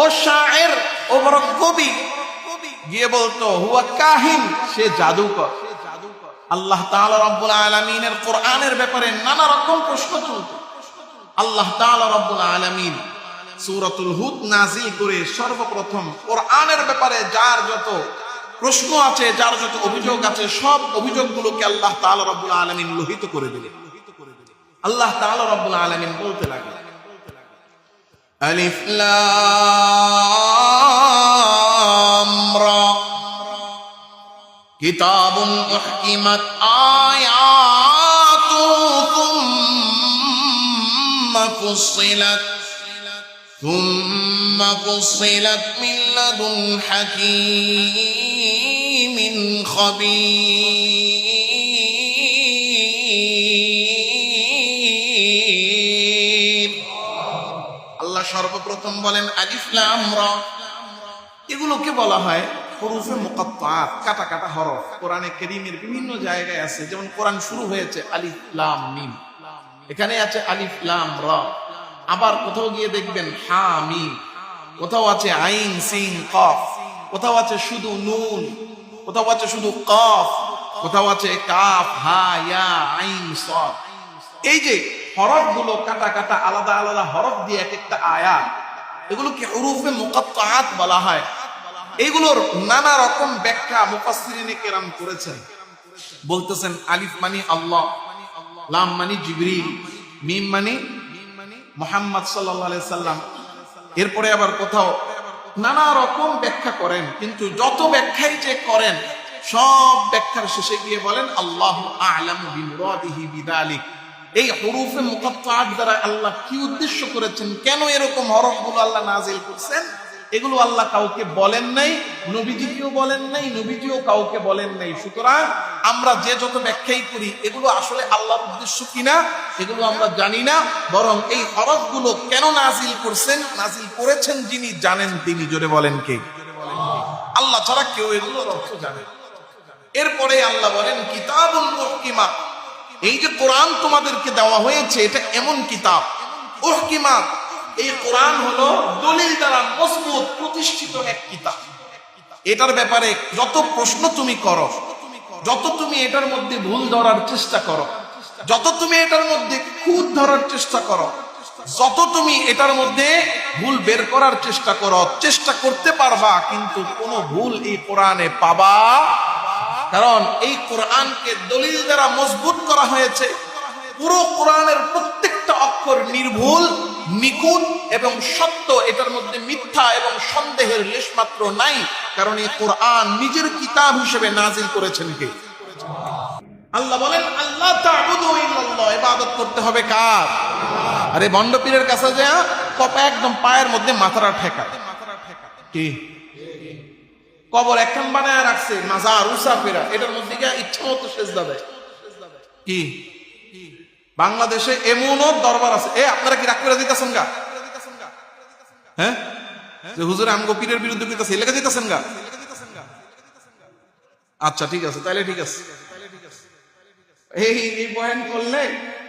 ও শায়ের, ও বড় কবি, গিয়ে বলতো হুয়া কাহিন, সে জাদুকর। আল্লাহ তাআলা রব্বুল আলামিনের কোরআনের ব্যাপারে নানা রকম প্রশ্ন তুলত। আল্লাহ তাআলা রব্বুল আলামিন সূরাতুল হুদ নাযিল করে সর্বপ্রথম কোরআনের ব্যাপারে যার যত প্রশ্ন আছে, যার যত অভিযোগ আছে, সব অভিযোগগুলোকে আল্লাহ তাআলা রব্বুল আলামিন লোহিত করে দিলেন। আল্লাহ তাআলা রব্বুল আলামিন বলতে লাগলেন আলিফ লাম রা কিতাবুন উহকিমাত আয়াতু থুম্মা ফুসসিলাত মিন লাদুন হাকীমিন খাবীর। আল্লাহ সর্বপ্রথম বলেন আলিফ লাম রা, এগুলোকে বলা হয় হুরুফে মুকাত্তাআত, কাটা কাটা হরফ। কোরআনে কারীমের বিভিন্ন জায়গায় আছে, যেমন কোরআন শুরু হয়েছে আলিফ লাম মিম, এখানে আছে আলিফ লাম রা। আবার কোথাও গিয়ে দেখবেন হা মিম, কোথাও আছে আইন সিন কফ, কোথাও আছে শুধু নুন, কোথাও আছে শুধু কফ, কোথাও আছে কাফ হা ইয়া আইন সাদ। এই যে হরফগুলো কাটা কাটা আলাদা আলাদা হরফ দিয়ে এক একটা আয়াত, এগুলোকে হুরুফে মুকাত্তাআত বলা হয়। এগুলোর নানা রকম ব্যাখ্যা মুফাসসিরিনে কেরাম করেছেন। বলতেছেন আলিফ মানে আল্লাহ, লাম মানে জিবরিল, মিম মানে মুহাম্মদ সাল্লাল্লাহু আলাইহি সাল্লাম। এরপরে আবার কোথাও নানা রকম ব্যাখ্যা করেন, কিন্তু যত ব্যাখ্যাই যে করেন সব ব্যাখ্যার শেষে গিয়ে বলেন আল্লাহু আ'লামু বিমুরাদিহি বিযালিক। এই হুরুফে মুকাত্তাআত দ্বারা আল্লাহ কি উদ্দেশ্য করেছেন, কেন এরকম হরফগুলো আল্লাহ নাজিল করছেন, এগুলো আল্লাহ কাউকে বলেন নাই, নবীজিকেও বলেন নাই, নবীজিও কাউকে বলেন নাই। সুতরাং আমরা যে যত ব্যাখ্যাই করি, এগুলো আসলে আল্লাহর উদ্দেশ্য কিনা এগুলো আমরা জানি না, বরং এই হরফগুলো কেন নাজিল করছেন, নাজিল করেছেন যিনি জানেন তিনি। জোরে বলেন কে? আল্লাহ ছাড়া কেউ এগুলোর অর্থ জানে। এরপরে আল্লাহ বলেন কিতাবুল উহকিমাত, এই যে কোরআন তোমাদেরকে দেওয়া হয়েছে এটা এমন কিতাব, উহকিমাত, এই কোরআন হলো দলিল দ্বারা মজবুত প্রতিষ্ঠিত এক কিতাব। এটার ব্যাপারে যত প্রশ্ন তুমি করো, যত তুমি এটার মধ্যে ভুল ধরার চেষ্টা করো, যত তুমি এটার মধ্যে খুঁত ধরার চেষ্টা করো, যত তুমি এটার মধ্যে ভুল বের করার চেষ্টা করো, চেষ্টা করতে পারবা, কিন্তু কোনো ভুল এই কোরআনে পাবা। কারণ এই কোরআনকে দলিল দ্বারা মজবুত করা হয়েছে। পুরো কোরআনের প্রত্যেকটা অক্ষর নির্ভুল, নিখুঁত এবং সত্য, এটার মধ্যে মিথ্যা এবং সন্দেহের লেশমাত্র নাই। কারণ এই কোরআন নিজের কিতাব হিসেবে নাজিল করেছেন কে? আল্লাহ বলেন আল্লাহ তা'বুদু ইল্লাল্লাহ, ইবাদত করতে হবে কার? আরে বন্ড পীরের কাছে যা কপা একদম পায়ের মধ্যে মাথাটা ঠেকায় কি? কবর একখান বানায় রাখছে, মাজার উসাফেরা, এটার মধ্যে গিয়ে ইচ্ছা মতো সেজদা দেয় কি? বাংলাদেশে এমনও দরবার আছে, আপনারা কি রাগ করে দিতেছেন গা? হ্যাঁ, যে হুজুর আমগো পীরের বিরুদ্ধে কইতাছে, এলাকা দিতেছেন গা? আচ্ছা ঠিক আছে, তাইলে ঠিক আছে। এই বয়ান করলে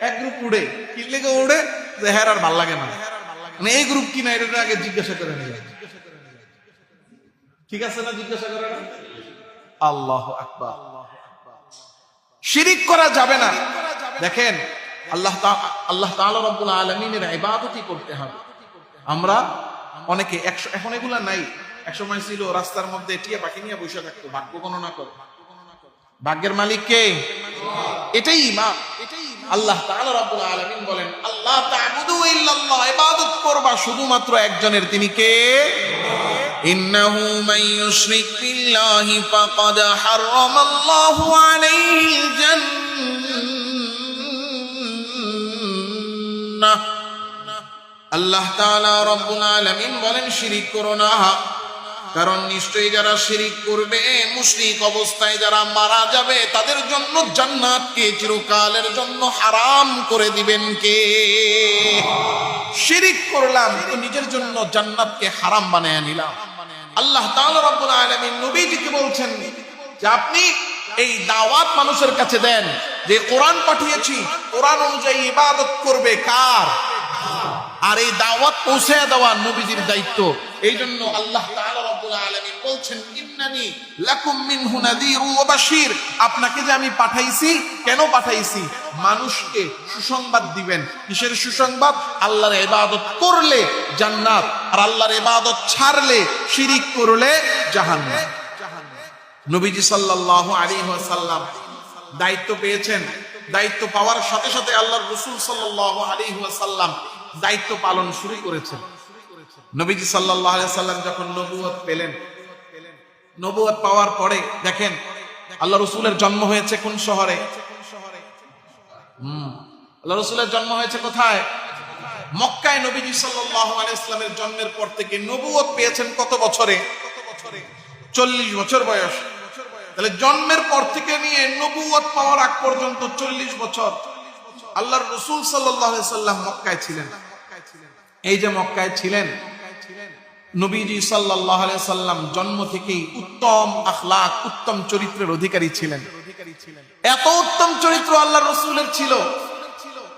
এক গ্রুপ উড়ে, কি লেগে উড়ে, যে হ্যাঁ আর ভাল লাগে না, মানে এই গ্রুপ কিনা এটা আগে জিজ্ঞাসা করে নিয়ে, ঠিক আছে না? জিজ্ঞাসা করে না। আল্লাহু আকবার। শিরিক করা যাবে না। দেখেন আল্লাহ তাআলা রব্বুল আলামিনের ইবাদতই করতে হবে। আমরা অনেকে এখন এগুলা নাই, একসময় ছিল রাস্তার মধ্যে টিয়া পাখি নিয়ে বসে থাকতো, ভাগ্য গণনা করে। ভাগ্যের মালিক কে? এটাই ইমান। আল্লাহ তাআলা রাব্বুল আলামিন বলেন আল্লাহ তা'বুদু ইল্লাল্লাহ, ইবাদত করবা শুধুমাত্র একজনের, তিনি কে? ইন্নাহু মান ইউশরিক বিল্লাহি ফাকাদ হারামাল্লাহু আলাইহিল জান্নাহ। আল্লাহ তাআলা রাব্বুল আলামিন বলেন শিরিক করো না, কারণ নিশ্চয়ই যারা শিরিক করবে, মুশরিক অবস্থায় যারা মারা যাবে, তাদের জন্য জান্নাতকে চিরকালের জন্য হারাম করে দিবেন কে? শিরিক করলাম তো নিজের জন্য জান্নাতকে হারাম বানায় নিলাম। আল্লাহ তাআলা রাব্বুল আলামিন নবীজিকে বলছেন যে আপনি এই দাওয়াত মানুষের কাছে দেন যে কোরআন পাঠিয়েছি, কোরআন অনুযায়ী ইবাদত করবে কার? আর এই দাওয়াত পৌঁছে দেওয়া নবীজির দায়িত্ব। এই জন্য আল্লাহ তাআলা রাব্বুল আলামিন বলছেন ইন্নানি লাকুম মিনহু নাযীরু ওয়া বাশীর, আপনাকে যে আমি পাঠাইছি, কেন পাঠাইছি? মানুষকে সুসংবাদ দিবেন। কিসের সুসংবাদ? আল্লাহর ইবাদত করলে জান্নাত, আর আল্লাহর ইবাদত ছাড়লে, শিরিক করলে জাহান্নাম। নবীজি সাল্লাল্লাহু আলাইহি ওয়াসাল্লাম দায়িত্ব পেয়েছেন। দায়িত্ব পাওয়ার সাথে সাথে আল্লাহর রাসূল সাল্লাল্লাহু আলাইহি ওয়াসাল্লাম দায়িত্ব পালন শুরু করেছেন। নবীজি সাল্লাল্লাহু আলাইহি ওয়াসাল্লাম যখন নবুয়ত পেলেন, নবুয়ত পাওয়ার পরে দেখেন আল্লাহ রাসূলের জন্ম হয়েছে কোন শহরে? আল্লাহ রাসূলের জন্ম হয়েছে কোথায়? মক্কায়। নবীজি সাল্লাল্লাহু আলাইহি ওয়াসাল্লামের জন্মের পর থেকে নবুয়ত পেয়েছেন কত বছরে? 40 বছর বয়স। তাহলে জন্মের পর থেকে নিয়ে নবুয়ত পাওয়ার আগ পর্যন্ত 40 বছর আল্লাহর রাসূল সাল্লাল্লাহু আলাইহি ওয়াসাল্লাম মক্কায় ছিলেন। এই যে মক্কায় ছিলেন, নবীজি সাল্লাল্লাহু আলাইহি ওয়াসাল্লাম জন্ম থেকেই উত্তম আখলাক, উত্তম চরিত্রের অধিকারী ছিলেন। এত উত্তম চরিত্র আল্লাহর রাসূলের ছিল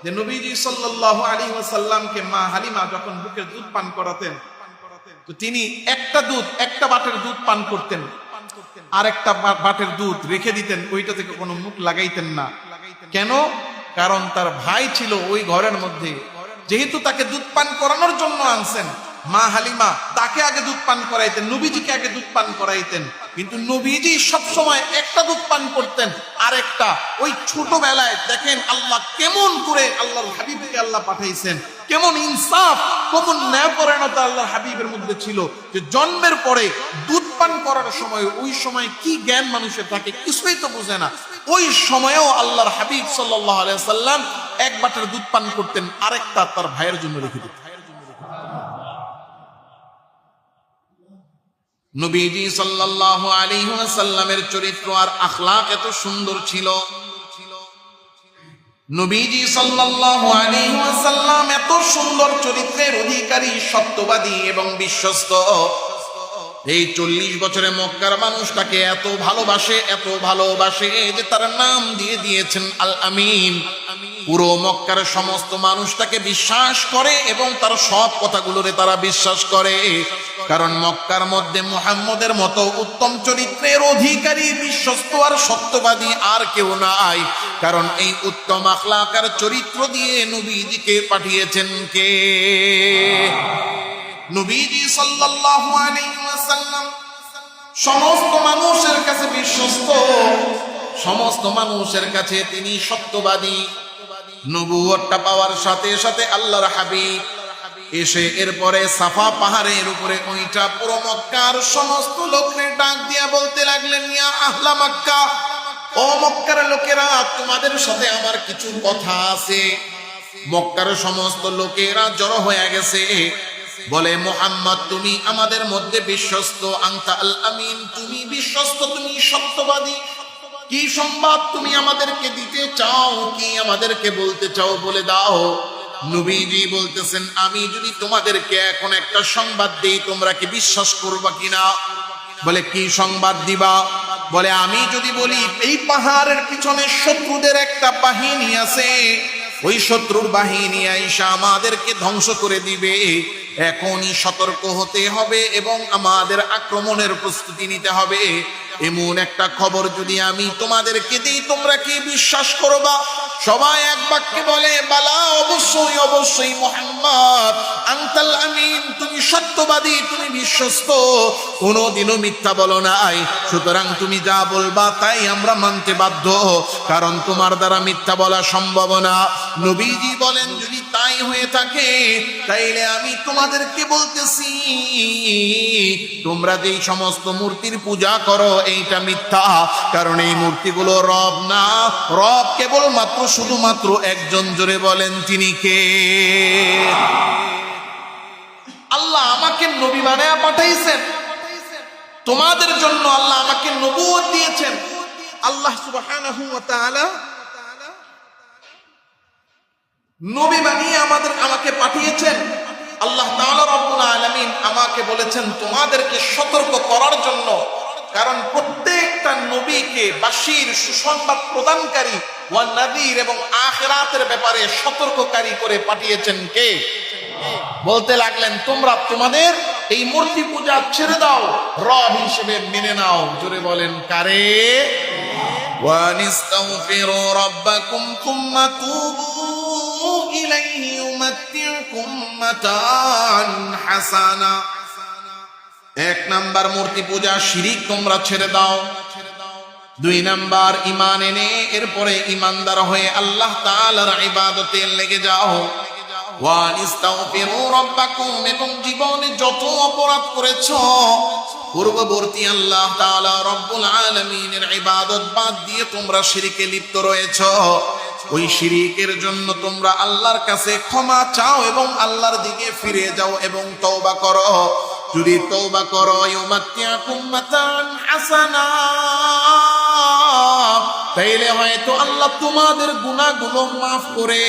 যে নবীজি সাল্লাল্লাহু আলাইহি ওয়াসাল্লামকে মা হালিমা যখন বুকের দুধ পান করাতেন, তো তিনি একটা বাটের দুধ পান করতেন, আর একটা বাটের দুধ রেখে দিতেন, ওইটা থেকে কোনো মুখ লাগাইতেন না। কেন? কারণ তার ভাই ছিল ওই ঘরের মধ্যে। যেহেতু তাকে দুধ পান করানোর জন্য আনছেন, মা হালিমা তাকে আগে দুধ পান করাইতেন, নবীজিকে আগে দুধ পান করাইতেন। কিন্তু নবীজি সবসময় একটা দুধ পান করতেন, আর একটা ওই ছোটবেলায় দেখেন আল্লাহ কেমন করে আল্লাহর হাবিবকে আল্লাহ পাঠাইছেন, কেমন ইনসাফ, কেমন ন্যায়পরায়ণতা আল্লাহর হাবিবের মধ্যে ছিল, যে জন্মের পরে দুধ পান করার সময়, ওই সময় কি জ্ঞান মানুষের থাকে কিছুই তো বুঝে না, ওই সময়েও আল্লাহর হাবিব সাল্লাল্লাহু আলাইহি ওয়াসাল্লাম এক বাটের দুধ পান করতেন, আরেকটা তার ভাইয়ের জন্য রেখে দিতেন। নবীজি সাল্লাল্লাহু আলাইহি ওয়াসাল্লামের চরিত্র আর আখলাক এত সুন্দর ছিল। নবীজি সাল্লাল্লাহু আলাইহি ওয়াসাল্লাম এত সুন্দর চরিত্রের অধিকারী, সত্যবাদী এবং বিশ্বস্ত। এই 40 বছরে মক্কার মানুষ তাকে এত ভালোবাসে যে তার নাম দিয়ে দিয়েছেন আল আমিন। পুরো মক্কার সমস্ত মানুষ তাকে বিশ্বাস করে এবং তার সব কথাগুলোরে তারা বিশ্বাস করে, কারণ মক্কার মধ্যে মুহাম্মদের মতো উত্তম চরিত্রের অধিকারী, বিশ্বস্ত আর সত্যবাদী আর কেউ নাই। কারণ এই উত্তম আখলাক আর চরিত্র দিয়ে নবীজিকে পাঠিয়েছেন কে? নবীজি সাল্লাল্লাহু আলাইহি ওয়াসাল্লাম সমস্ত মানুষের কাছে বিশ্বস্ত, সমস্ত মানুষের কাছে তিনি সত্যবাদী। নবুয়তটা পাওয়ার সাথে সাথে আল্লাহর হাবিব এসে এরপরে সাফা পাহাড়ের উপরে ওইটা পুরো মক্কার সমস্ত লোকদের ডাক দিয়া বলতে লাগলেন, ইয়া আহলা মক্কা, ও মক্কার লোকেরা, তোমাদের সাথে আমার কিছু কথা আছে। মক্কার সমস্ত লোকেরা জড়ো হয়ে গেছে। বলে, মুহাম্মদ তুমি আমাদের মধ্যে বিশ্বস্ত, আনতা আল আমিন, তুমি বিশ্বস্ত, তুমি সত্যবাদী। কি সংবাদ তুমি আমাদেরকে দিতে চাও, কি আমাদেরকে বলতে চাও, বলে দাও। নবীজি বলতেছেন, আমি যদি তোমাদেরকে এখন একটা সংবাদ দেই, তোমরা কি বিশ্বাস করবা কিনা? বলে, কি সংবাদ দিবা? বলে, আমি যদি বলি এই পাহাড়ের পিছনে শত্রুদের একটা বাহিনী আছে, ওই শত্রুর বাহিনী আইসা আমাদেরকে ধ্বংস করে দিবে, এখনই সতর্ক হতে হবে এবং আমাদের আক্রমণের প্রস্তুতি নিতে হবে, এমন একটা খবর যদি আমি তোমাদেরকে দিই, তোমরা কি বিশ্বাস করবা? সবাই এক বাক্যে বলে বালা, অবশ্যই অবশ্যই মুহাম্মদ আনতাল আমিন, তুমি সত্যবাদী, তুমি বিশ্বস্ত, কোনোদিনও মিথ্যা বলো নাই, সুতরাং তুমি যা বলবা তাই আমরা মানতে বাধ্য, কারণ তোমার দ্বারা মিথ্যা বলা সম্ভব না। নবীজি বলেন যদি তাই হয়ে থাকে তাইলে আমি তোমাদেরকে বলতেছি তোমরা যেই সমস্ত মূর্তির পূজা করো এইটা মিথ্যা, কারণ এই মূর্তিগুলো রব না, রব কেবল মাত্র শুধুমাত্র একজন। জোরে বলেন তিনি কে? আল্লাহ আমাকে নবী বানায়া পাঠাইছেন, তোমাদের জন্য আল্লাহ আমাকে নবুয়ত দিয়েছেন। আল্লাহ সুবহানাহু ওয়া তাআলা নবী বানিয়ে আমাকে পাঠিয়েছেন। আল্লাহ তাআলা রব্বুল আলামিন আমাকে বলেছেন তোমাদেরকে সতর্ক করার জন্য, কারণ প্রত্যেকটা নবীকে বাশীর সুসংবাদ প্রদানকারী ওয়া নাযীর এবং আখিরাতের ব্যাপারে সতর্ককারী করে পাঠিয়েছেন কে? বলতে লাগলেন তোমরা তোমাদের এই মূর্তি পূজা ছেড়ে দাও, রব হিসেবে মেনে নাও। জোরে বলেন কারে? ওয়ানিস্তাগফিরু রাব্বাকুম সুম্মা তুবু ইলাইহি ইউমাত্তিউকুম মাতান হাসানা। এক নাম্বার মূর্তি পূজা শিরিক তোমরা ছেড়ে দাও। দুই নাম্বার ঈমান এনে এরপরে ঈমানদার হয়ে আল্লাহ তাআলার ইবাদতে লেগে যাও। ওয়ানিস্তাগফিরু রাব্বাকুম, এবং জীবনে যত অপরাধ করেছো পূর্ববর্তী আল্লাহ তাআলা রব্বুল আলামিনের ইবাদত বাদ দিয়ে তোমরা শিরকে লিপ্ত রয়েছো, ওই শিরকের জন্য তোমরা আল্লাহর কাছে ক্ষমা চাও এবং আল্লাহর দিকে ফিরে যাও এবং তওবা করো। যদি তওবা করো ইউমাত্তিউকুম মাতান হাসানা, তাইলে হয়তো আল্লাহ তোমাদের গুনাহগুলো মাফ করে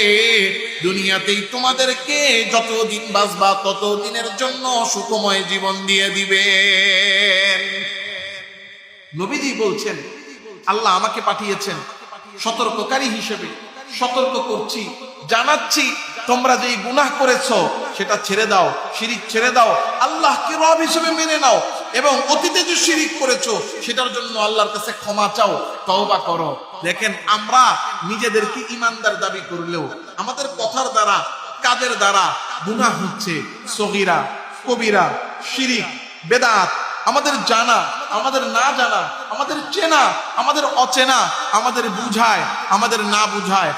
দুনিয়াতেই তোমাদেরকে যতদিন বাঁচবা ততদিনের জন্য সুখময় জীবন দিয়ে দিবেন। নবীজি বলছেন আল্লাহ আমাকে পাঠিয়েছেন সতর্ককারী হিসেবে। সতর্ক করছি, জানাচ্ছি তোমরা যেই গুনাহ করেছো সেটা ছেড়ে দাও, শিরিক ছেড়ে দাও, আল্লাহকে রব হিসেবে মেনে নাও, এবং অতীতে যে শিরিক করেছো সেটার জন্য আল্লাহর কাছে ক্ষমা চাও, তওবা করো। দেখেন আমরা নিজেদেরকে ঈমানদার দাবি করলেও আমাদের কথার দ্বারা কাজের দ্বারা গুনাহ হচ্ছে, সগীরা কবিরা শিরিক বেদাত, আমাদের জানা আমাদের না জানা, আমাদের চেনা আমাদের অচেনা, আমাদের বুঝায় আমাদের না বুঝায়,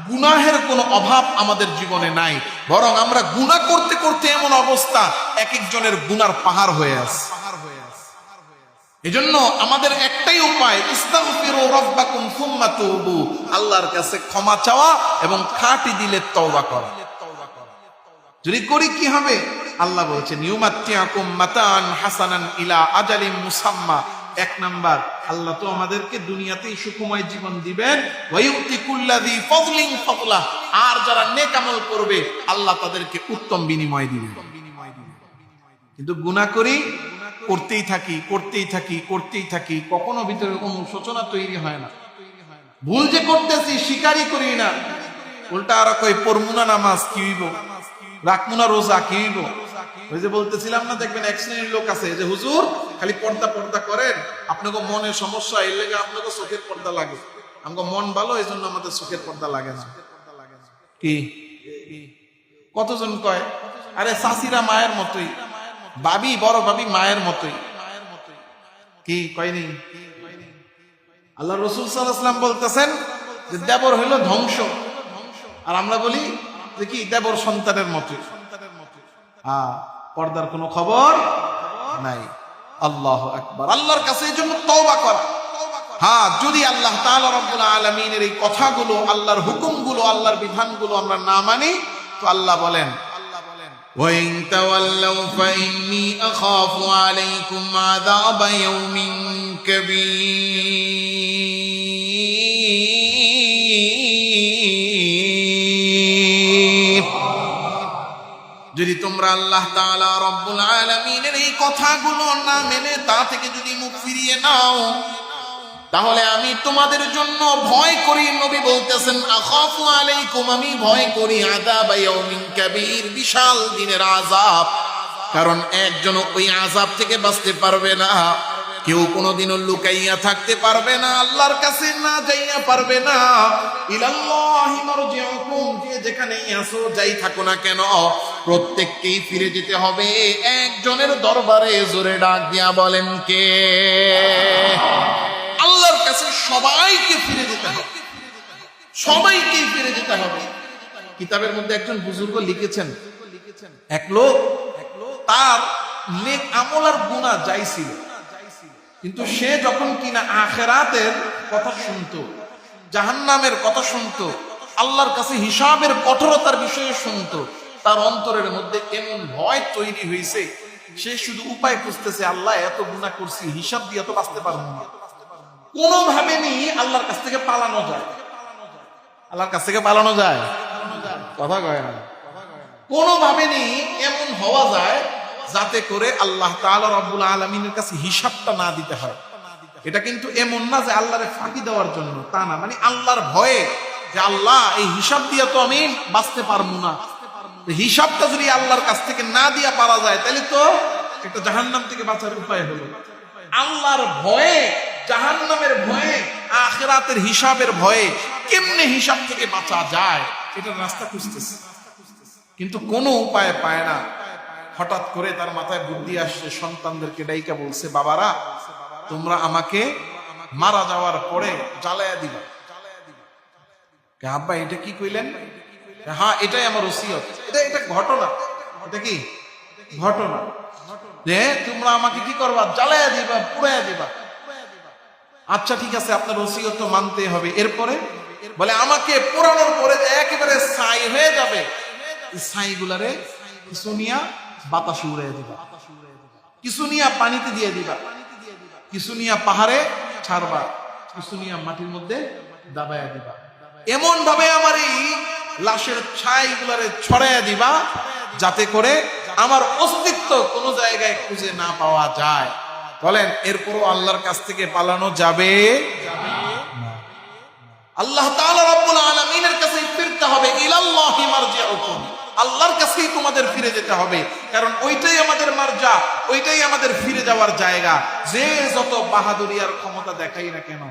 গুনাহের কোনো অভাব আমাদের জীবনে নাই, বরং আমরা গুনাহ করতে করতে এমন অবস্থা এক একজনের গুনার পাহাড় হয়ে আছে। এজন্য আমাদের একটাই উপায়, ইস্তাগফিরু রাব্বাকুম সুম্মা তুবু, আল্লাহর কাছে ক্ষমা চাওয়া এবং খাঁটি দিলে তওবা করা। যদি করি কি হবে? আল্লাহ বলছেন ইউমাত্তিউকুম মাতান হাসানান ইলা আজালিম মুসাম্মা। এক নাম্বার আল্লাহ তো আমাদেরকে দুনিয়াতেই সুখময় জীবন দিবেন, ওয়া ইউতি কুল্লাযী ফাদলিন ফাদলা, আর যারা নেক আমল করবে আল্লাহ তাদেরকে উত্তম বিনিময় দিবেন। কিন্তু গুনাহ করি, করতেই থাকি করতেই থাকি করতেই থাকি, কখনো ভিতরে কোনো সূচনা তৈরি হয় না। ভুল যে করতেছি স্বীকারই করি না, উল্টা আর কই পড়মুনা নামাজ কি হইব, রাখমুনা রোজা কি হইব। ওই যে বলতেছিলাম না, দেখবেন এক শ্রেণীর লোক আছে যে হুজুর খালি পর্দা পর্দা করেন, আপনাকে মনের সমস্যা এর লেগে আপনাকে চোখের পর্দা লাগে, আমাকে মন ভালো এই জন্য আমাদের চোখের পর্দা লাগে না। কি কতজন কয় আরে চাচিরা মায়ের মতোই, ভাবি বড় ভাবি মায়ের মতোই, কি কয়নি? আল্লাহ রাসূল সাল্লাল্লাহু আলাইহি ওয়াসাল্লাম বলতেছেন যে দেবর হইলো ধ্বংস, আর আমরা বলি যে কি দেবর সন্তানের মতোই। পর্দার কোনো খবর নাই। আল্লাহু আকবার। আল্লাহর কাছে এই জন্য তওবা করা। যদি আল্লাহ তাআলা রব্বুল আলামিনের এই কথাগুলো, আল্লাহর হুকুমগুলো, আল্লাহর বিধানগুলো আমরা না মানি, তো আল্লাহ বলেন ওয়া ইন তাওয়াল্লাউ ফাইন্নী আখাফু আলাইকুম আযাবা ইয়াউমিন কাবীর। যদি তোমরা আল্লাহ তাআলা রব্বুল আলামিনের এই কথাগুলো না মেনে তা থেকে যদি মুখ ফিরিয়ে নাও, তাহলে আমি তোমাদের জন্য ভয় করি। নবী বলতেছেন আখাফু আলাইকুম, আমি ভয় করি আযাবা ইয়াউমিন কাবীর, বিশাল দিনের আযাব। কারণ একজন ওই আযাব থেকে বাঁচতে পারবে না। কেউ কোনোদিনও লুকাইয়া থাকতে পারবে না, আল্লাহর কাছে না যাইয়া পারবে না। ইলাল্লাহি মারজিউকুম, যে যেখানেই আসো যাই থাকো না কেন প্রত্যেককেই ফিরে যেতে হবে একজনের দরবারে। জোরে ডাক দিয়া বলেন কে? আল্লাহর কাছে সবাইকে ফিরে যেতে হবে, সবাইকেই ফিরে যেতে হবে। কিতাবের মধ্যে একজন বুজুর্গ লিখেছেন, এক লোক তার নেক আমল আর গুনাহ যাই ছিল, কিন্তু সে যখন কিনা আখিরাতের কথা শুনতো, জাহান্নামের কথা শুনতো, আল্লাহর কাছে হিসাবের কঠোরতার বিষয়ে শুনতো, তার অন্তরের মধ্যে এমন ভয় তৈরি হয়েছে, সে শুধু উপায় খুঁজতেছে, আল্লাহ এত গুনাহ করছি, হিসাব দিয়ে তো বাঁচতে পারবো না। কোনোভাবে নি আল্লাহর কাছ থেকে পালানো যায়, আল্লাহর কাছ থেকে পালানো যায়, কথা কয় না, কোনোভাবে নি এমন হওয়া যায় যাতে করে আল্লাহ তাআলা রব্বুল আলামিনের কাছে হিসাবটা না দিতে হয়। এটা কিন্তু এমন না যে আল্লাহরে ফাঁকি দেওয়ার জন্য, তা না, মানে আল্লাহর ভয়ে যে আল্লাহ এই হিসাব দিয়ে তো আমি বাঁচতে পারবো না। হিসাবটা যদি আল্লাহর কাছ থেকে না দিয়া পারা যায় তাহলে তো একটা জাহান্নাম থেকে বাঁচার উপায় হলো। আল্লাহর ভয়ে, জাহান্নামের ভয়ে, আখিরাতের হিসাবের ভয়ে কেমনে হিসাব থেকে বাঁচা যায় এটার রাস্তা খুঁজতেছে, কিন্তু কোনো উপায় পায় না। হঠাৎ করে তার মাথায় বুদ্ধি আসছে, সন্তানদেরকে ডাইকা বলছে, বাবারা তোমরা আমাকে মারা যাওয়ার পরে জ্বালায়া দিবা। আব্বা এটা কি কইলেন? হ্যাঁ এটাই আমার ওসিয়ত, এটা ঘটনা, এটা কি ঘটনা যে তোমরা আমাকে কি করবা, জ্বালায়া দিবা, পুড়াইয়া দিবা। আচ্ছা ঠিক আছে, আপনার ওসিয়ত তো মানতে হবে। এরপরে বলে আমাকে পোড়ানোর পরে একেবারে ছাই হয়ে যাবে, ছাই গুলারে কিছু নিয়া বাতাসে উড়াইয়া দিবা, কিছু নিয়া পানিতে দিয়ে দিবা, কিছু নিয়া পাহাড়ে ছাড়বা, কিছু নিয়া মাটির মধ্যে দাবাইয়া দিবা। এমন ভাবে আমার এই লাশের ছাই গুলারে ছড়াইয়া দিবা যাতে করে আমার অস্তিত্ব কোনো জায়গায় খুঁজে না পাওয়া যায়। বলেন এরপরও আল্লাহর কাছ থেকে পালানো যাবে? আল্লাহ তাআলা রব্বুল আলামিনের কাছে ফিরতে হবে। ইলাল্লাহি মারজিউকুম, আল্লাহর কাছেই তোমাদের ফিরে যেতে হবে, কারণ ওইটাই আমাদের মারজা, ওইটাই আমাদের ফিরে যাওয়ার জায়গা। যে যত বাহাদুরি আর ক্ষমতা দেখাই না কেন,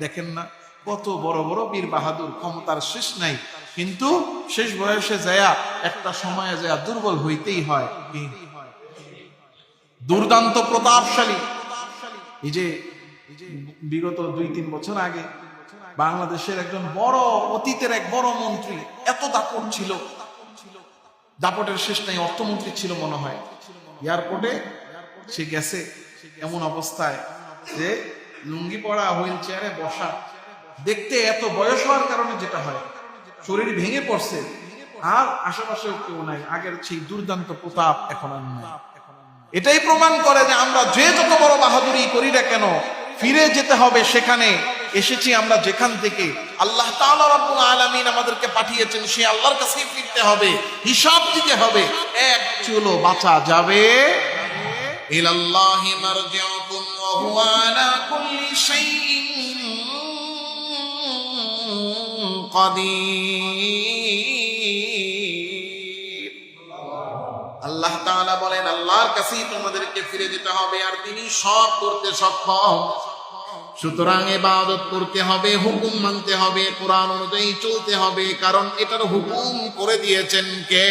দেখেন না কত বড় বড় বীর বাহাদুর, ক্ষমতার শেষ নাই, কিন্তু শেষ বয়সে যায়া একটা সময়ে যায়া দুর্বল হইতেই হয়। দুর্দান্ত প্রতাপশালী, এই যে বিগত 2-3 বছর আগে বাংলাদেশের একজন বড়, অতীতের এক বড় মন্ত্রী, এত দাপট ছিল, দাপটের শেষ নাই, অর্থমন্ত্রী ছিল মনে হয়, এয়ারপোর্টে সে গেছে এমন অবস্থায় যে লুঙ্গি পরা, হুইল চেয়ারে বসা, দেখতে এত বয়স হওয়ার কারণে যেটা হয় শরীর ভেঙে পড়ছে, আর আশেপাশেও কেউ নাই, আগের সেই দুর্দান্ত প্রতাপ এখন আর নাই। এটাই প্রমাণ করে যে আমরা যে যত বড় বাহাদুরি করি না কেন ফিরে যেতে হবে সেখানে। এসেছি আমরা যেখান থেকে আল্লাহ তাআলা রব্বুল আলামিন আমাদেরকে পাঠিয়েছেন, সেই আল্লাহর কাছেই ফিরতে হবে, হিসাব দিতে হবে, এক চুলো বাঁচা যাবে। ইলাল্লাহি মারজিউকুম ওয়া হুয়া আলা কুল্লি শাইইন কাদির। আল্লাহ তাআলা বলেন আল্লাহর কাছেই তোমাদেরকে ফিরে যেতে হবে, আর তিনি সব করতে সক্ষম। সুতরাং ইবাদত করতে হবে, হুকুম মানতে হবে, কোরআন অনুযায়ী চলতে হবে, কারণ এটার হুকুম করে দিয়েছেন কে?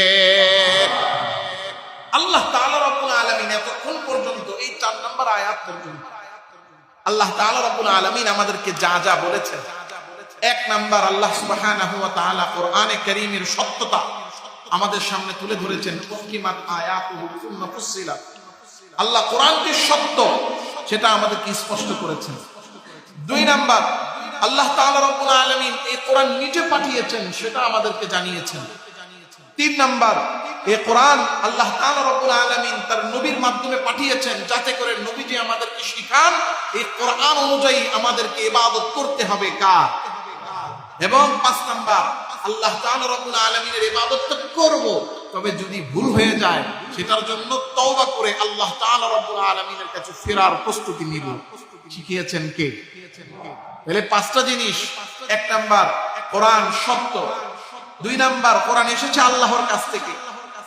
আল্লাহ তাআলা রব্বুল আলামিন। এতক্ষণ পর্যন্ত এই 4 নম্বর আয়াত পর্যন্ত আল্লাহ তাআলা রব্বুল আলামিন আমাদেরকে যা যা বলেছেন, 1 নাম্বার আল্লাহ সুবহানাহু ওয়া তাআলা কোরআনে কারীমের সত্যতা আমাদের সামনে তুলে ধরেছেন। উহকিমাত আয়াতুহু সুম্মা ফুসসিলাত, আল্লাহ কোরআনকে সত্য সেটা আমাদেরকে স্পষ্ট করেছেন। 2 নাম্বার আল্লাহ তাআলা রব্বুল আলামিন এই কোরআন নিজে পাঠিয়েছেন, সেটা আমাদেরকে জানিয়েছেন। 3 নাম্বার এই কোরআন আল্লাহ তাআলা রব্বুল আলামিন তার নবীর মাধ্যমে পাঠিয়েছেন, যাতে করে নবীজি আমাদেরকে শিখান এই কোরআন অনুযায়ী আমাদেরকে ইবাদত করতে হবে কার। এবং 5 নাম্বার আল্লাহ তাআলা রব্বুল আলামিনের ইবাদত করব, তবে যদি ভুল হয়ে যায় সেটার জন্য তওবা করে আল্লাহ তাআলা রব্বুল আলামিনের কাছে ফেরার প্রস্তুতি নিব। শিখিয়েছেন কে? তাহলে 5টা জিনিস। 1 নাম্বার কোরআন সত্য, 2 নাম্বার কোরআন এসেছে আল্লাহর কাছ থেকে,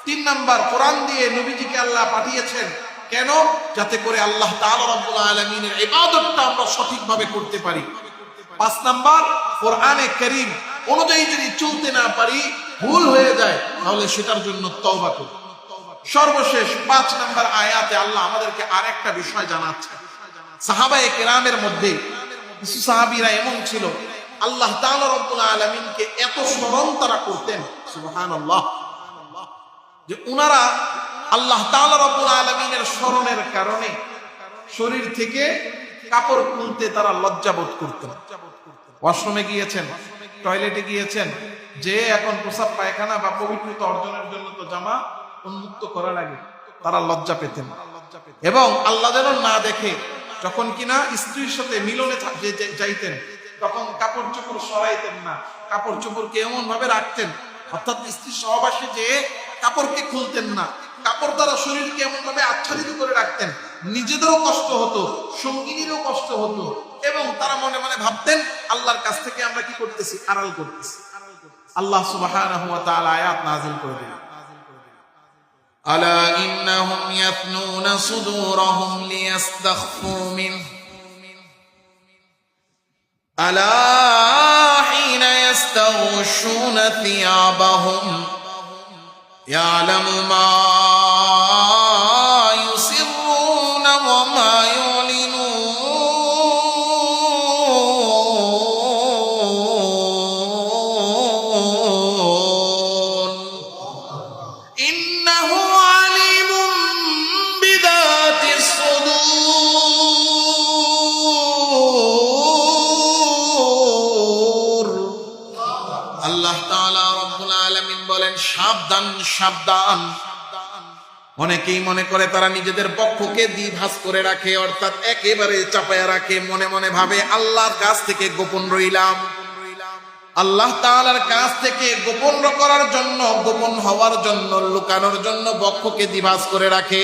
3 নাম্বার কোরআন দিয়ে নবীজিকে আল্লাহ পাঠিয়েছেন, কেন? যাতে করে আল্লাহ তাআলা রাব্বুল আলামিনের ইবাদতটা আমরা সঠিকভাবে করতে পারি। 5 নাম্বার, কোরআনে কারীম অনুযায়ী যদি চলতে না পারি, ভুল হয়ে যায়, তাহলে সেটার জন্য তওবা করি। সর্বশেষ 5 নাম্বার আয়াতে আল্লাহ আমাদেরকে আরেকটা বিষয় জানাচ্ছে। সাহাবায়ে কেরামের মধ্যে কিছু সাহাবীরা এমন ছিল, আল্লাহ তাআলা রাব্বুল আলামিনকে এত স্মরণ তারা করতেন, সুবহানাল্লাহ, যে উনারা আল্লাহ তাআলা রাব্বুল আলামিনের স্মরণের কারণে শরীর থেকে কাপড় খুলতে তারা লজ্জা বোধ করতেন। ওয়াশরুমে গিয়েছেন, টয়লেটে গিয়েছেন, যে এখন প্রস্রাব পায়খানা বা পবিত্রতা অর্জনের জন্য তো জামা উন্মুক্ত করা লাগে, তারা লজ্জা পেতেন। এবং আল্লাহ যেন না দেখে যখন কিনা স্ত্রীর সাথে মিলনে যাইতেন, তখন কাপড় চোপড় সরাইতেন না, কাপড় চোপড়কে এমন ভাবে রাখতেন, অর্থাৎ স্ত্রীর সহবাসে যে কাপড়কে খুলতেন না, কাপড় দ্বারা শরীরকে এমন ভাবে আচ্ছাদিত করে রাখতেন, নিজেদেরও কষ্ট হতো, সঙ্গিনীরও কষ্ট হতো, এবং তারা মনে মনে ভাবতেন আল্লাহর কাছ থেকে আমরা কি করতেছি, আড়াল করতেছি। আল্লাহ সুবহানাহু ওয়া তাআলা আয়াত নাযিল করে দিলেন, আলা ইন্নাহুম ইয়াফনুনা সুদুরহুম লিয়াস্তাখফু মিনহু আলা হিনা ইয়াস্তাগশুনা থিয়াবাহুম ইয়ালামু মা ইউসিররুনা ওয়া মা ইউলিনুন ইন্নাহু আলিমুম বিযাতিস সুদূর। আল্লাহ তাআলা রাব্বুল আলামিন বলেন, সাবধান সাবধান। অনেকেই মনে করে তারা নিজেদের পক্ষকে দ্বিভাস করে রাখে, অর্থাৎ একেবারে চাপায়া রাখে, মনে মনে ভাবে আল্লাহর কাছ থেকে গোপন রইলাম। আল্লাহ তাআলার কাছ থেকে গোপন করার জন্য, গোপন হওয়ার জন্য, লুকানোর জন্য পক্ষকে দ্বিভাস করে রাখে।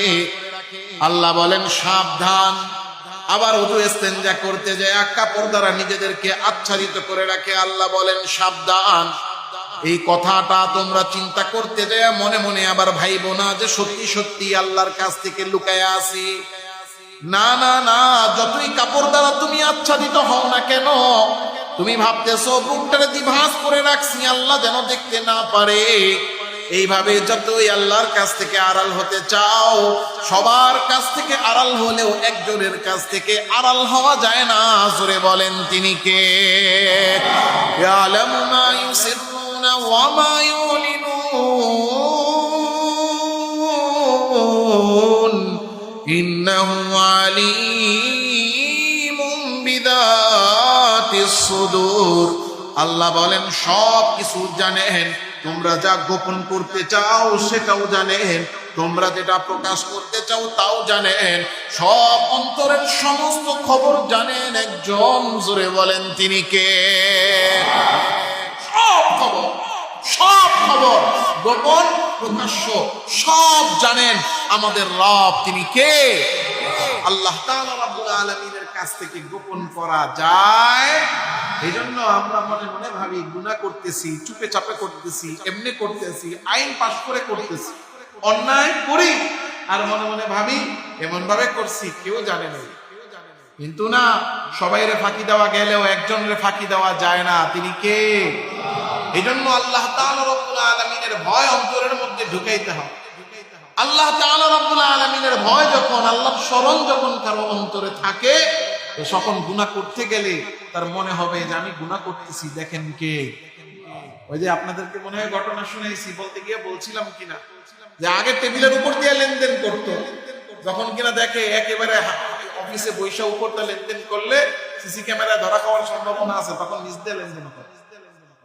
আল্লাহ বলেন সাবধান। আবার ওযু ইস্তেনজা করতে যায় কাপড় দ্বারা নিজেদেরকে আচ্ছাদিত করে রাখে, আল্লাহ বলেন সাবধান। এই কথাটা তোমরা চিন্তা করতে যায় মনে মনে আবার ভাইবো না যে সত্যি সত্যি আল্লাহর কাছ থেকে লুকায়া আছি। না না না, যতই কাপড় দ্বারা তুমি আচ্ছাদিত হও না কেন, তুমি ভাবতেছো বুকটারে দ্বিভাস করে রাখছি আল্লাহ যেন দেখতে না পারে। এইভাবে যতই আল্লাহর কাছ থেকে আড়াল হতে চাও, সবার কাছ থেকে আড়াল হলেও একজনের কাছ থেকে আড়াল হওয়া যায় না। জোরে বলেন তিনি কে? ইয়ালামু মা ইউসিররুনা ওয়া মা ইউলিনুন ইন্নাহু আলিমুম বিযাতিস সুদূর। আল্লাহ বলেন সব কিছু জানেন, তোমরা যা গোপন করতে চাও সেটাও জানেন, তোমরা যেটা প্রকাশ করতে চাও তাও জানেন, সব অন্তরের সমস্ত খবর জানেন একজন। জোরে বলেন তিনি কে? সব খবর, সব খবর, গোপন প্রকাশ্য সব জানেন আমাদের রব। তিনি কে? আল্লাহ তাআলা রাব্বুল আলামিনের কাছ থেকে গোপন করা যায়। এই জন্য আমরা মনে মনে ভাবি গুনাহ করতেছি, চুপে চাপে করতেছি, এমনি করতেছি, আইন পাশ করে করতেছি, অন্যায় করি আর মনে মনে ভাবি এমন ভাবে করছি কেউ জানে না। কিন্তু না, সবাইরে ফাঁকি দেওয়া গেলেও একজনের ফাঁকি দেওয়া যায় না। তিনি কে? এই জন্য আল্লাহ তাআলা রাব্বুল আলামিনের ভয় অন্তরের মধ্যে ঢুকাইতে হবে। আল্লাহ তাআলা রাব্বুল আলামিনের ভয় যখন, আল্লাহর স্মরণ যখন কারো অন্তরে থাকে, তখন গুনাহ করতে গেলে তার মনে হবে যে আমি গুনাহ করতেছি, দেখেন কে। ওই যে আপনাদেরকে মনে হয় ঘটনা শুনাইছি, বলতে গিয়ে বলছিলাম কিনা, যে আগে টেবিলের উপর দিয়ে লেনদেন করত, যখন কিনা দেখে একেবারে অফিসে বৈশা উপরটা লেনদেন করলে সিসি ক্যামেরায় ধরা খাওয়ার সম্ভাবনা আছে, তখন নিজ দিয়ে লেনদেন করে।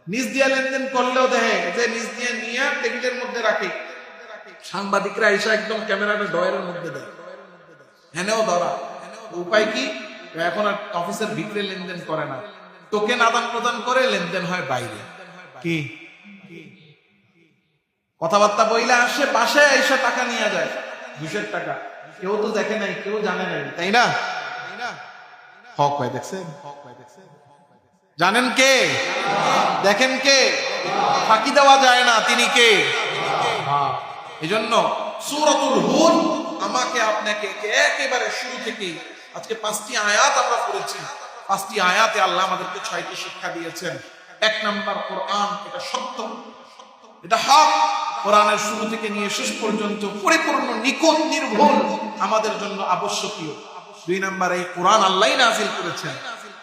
নিজ দিয়ে লেনদেন করলেও দেখে যে নিজ দিয়ে নিয়ে টেবিলের মধ্যে রাখে, সাংবাদিকরা এসে একদম ক্যামেরাটা ডয়ের মধ্যে দেয়, হেনেও ধরা। উপায় কি? এখন আর অফিসের ভিতরে লেনদেন করে না, টোকেন আদান প্রদান করে লেনদেন হয় বাইরে। কি কথাবার্তা বইলে আসে, বাসায় এসে টাকা নিয়ে যায়, 200 টাকা। কেউ তো দেখে নাই, কেউ জানে নাই, তাই না? হক ভাই দেখছেন, জানেন কে, দেখেন কে, ফাঁকি দেওয়া যায় না। তিনি কে? এই জন্য সূরাতুল হুদ আমাকে আপনাকে একেবারে শুরু থেকেই আজকে 5টি আয়াত আমরা পড়েছি। 5টি আয়াতে আল্লাহ আমাদেরকে 6টি শিক্ষা দিয়েছেন। 1 নাম্বার, কোরআন এটা সত্য, এটা হক। কোরআনের শুরু থেকে নিয়ে শেষ পর্যন্ত পরিপূর্ণ নিখুঁত নির্ভুল আমাদের জন্য আবশ্যকীয়। 2 নাম্বার, এই কোরআন আল্লাহই নাযিল করেছেন।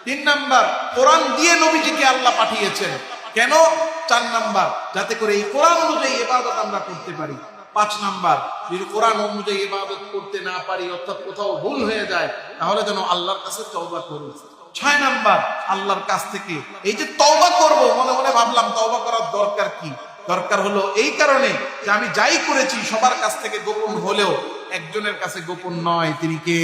3 নাম্বার, কোরআন দিয়ে নবীজিকে আল্লাহ পাঠিয়েছেন। কেন? 4 নাম্বার, যাতে করে এই কোরআন অনুযায়ী ইবাদত আমরা করতে পারি। 5 নাম্বার, যদি কোরআন অনুযায়ী ইবাদত করতে না পারি, অর্থাৎ কোথাও ভুল হয়ে যায়, তাহলে যেন আল্লাহর কাছে তওবা করি। 6 নাম্বার, আল্লাহর কাছ থেকে এই যে তওবা করব, মনে মনে ভাবলাম তওবা করার দরকার কি? দরকার হলো এই কারণে যে আমি যাই করেছি সবার কাছ থেকে গোপন হলেও একজনের কাছে গোপন নয়, তিনি কে?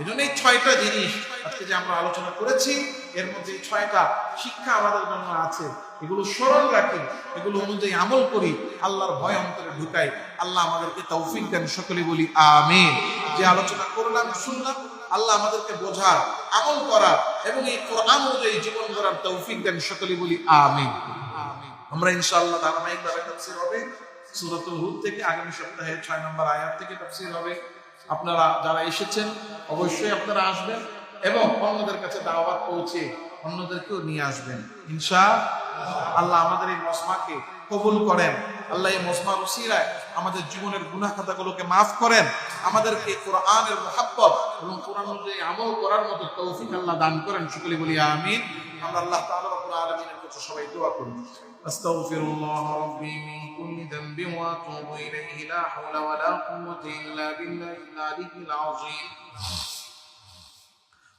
এজন্য এই 6টা জিনিস আজকে যে আমরা আলোচনা করেছি, এর মধ্যে এই 6টা শিক্ষা আমাদের জন্য আছে। এগুলো স্মরণ রাখি, এগুলো অনুযায়ী আমল করি, আল্লাহর ভয় অন্তরে ঢুকাই। আল্লাহ আমাদেরকে তৌফিক দেন, সকলে বলি আমিন। যে আলোচনা করলাম, শুনলাম, আল্লাহ আমাদেরকে বোঝার, আমল করার এবং এই কোরআন অনুযায়ী জীবন গড়ার তৌফিক দেন, সকলে বলি আমিন। আমরা ইনশাআল্লাহ ধারাবাহিকভাবে তাফসীর হবে সূরাতুল হুদ থেকে। আগামী সপ্তাহে 6 নম্বর আয়াত থেকে তাফসীর হবে। আপনারা যারা এসেছেন অবশ্যই আপনারা আসবেন এবং অন্যদের কাছে দাওয়াত পৌঁছে অন্যদেরকেও নিয়ে আসবেন ইনশাআল্লাহ। আমাদের এই মজমাকে কবুল করেন। আল্লাহ এই মজমার উসিলায় আমাদের জীবনের গুনাহ খাতাগুলোকে মাফ করেন। আমাদেরকে কোরআনের মুহাব্বত এবং কোরআন অনুযায়ী আমল করার মতো তৌফিক আল্লাহ দান করেন, সকলে বলি আমিন। আমরা আল্লাহ তাআলা রাব্বুল আলামিনের কাছে সবাই দোয়া করি। আস্তাগফিরুল্লাহ রাব্বি মিন কুল্লি যামবিন ওয়া আতুবু ইলাইহি, লা হাওলা ওয়া লা কুওয়াতা ইল্লা বিল্লাহিল আলিয়্যিল আযীম।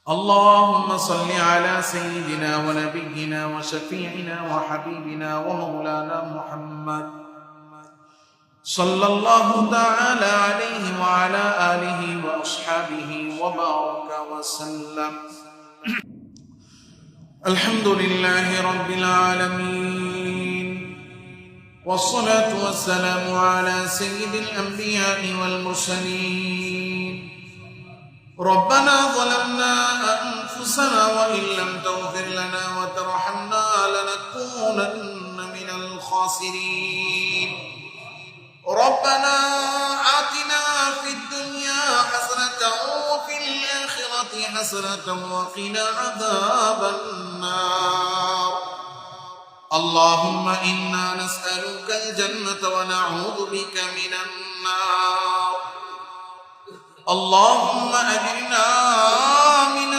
اللهم صل على سيدنا ونبينا وشفيعنا وحبيبنا ومولانا محمد صلى الله تعالى عليه وعلى آله وأصحابه وبارك وسلم. الحمد لله رب العالمين، والصلاة والسلام على سيد الأنبياء والمرسلين. ربنا ظلمنا أنفسنا وإن لم تغفر لنا وترحمنا لنكونن من الخاسرين. ربنا آتنا في الدنيا حسنة وفي الآخرة حسنة وقنا عذاب النار. اللهم إنا نسألك الجنة ونعوذ بك من النار. اللهم أجرنا من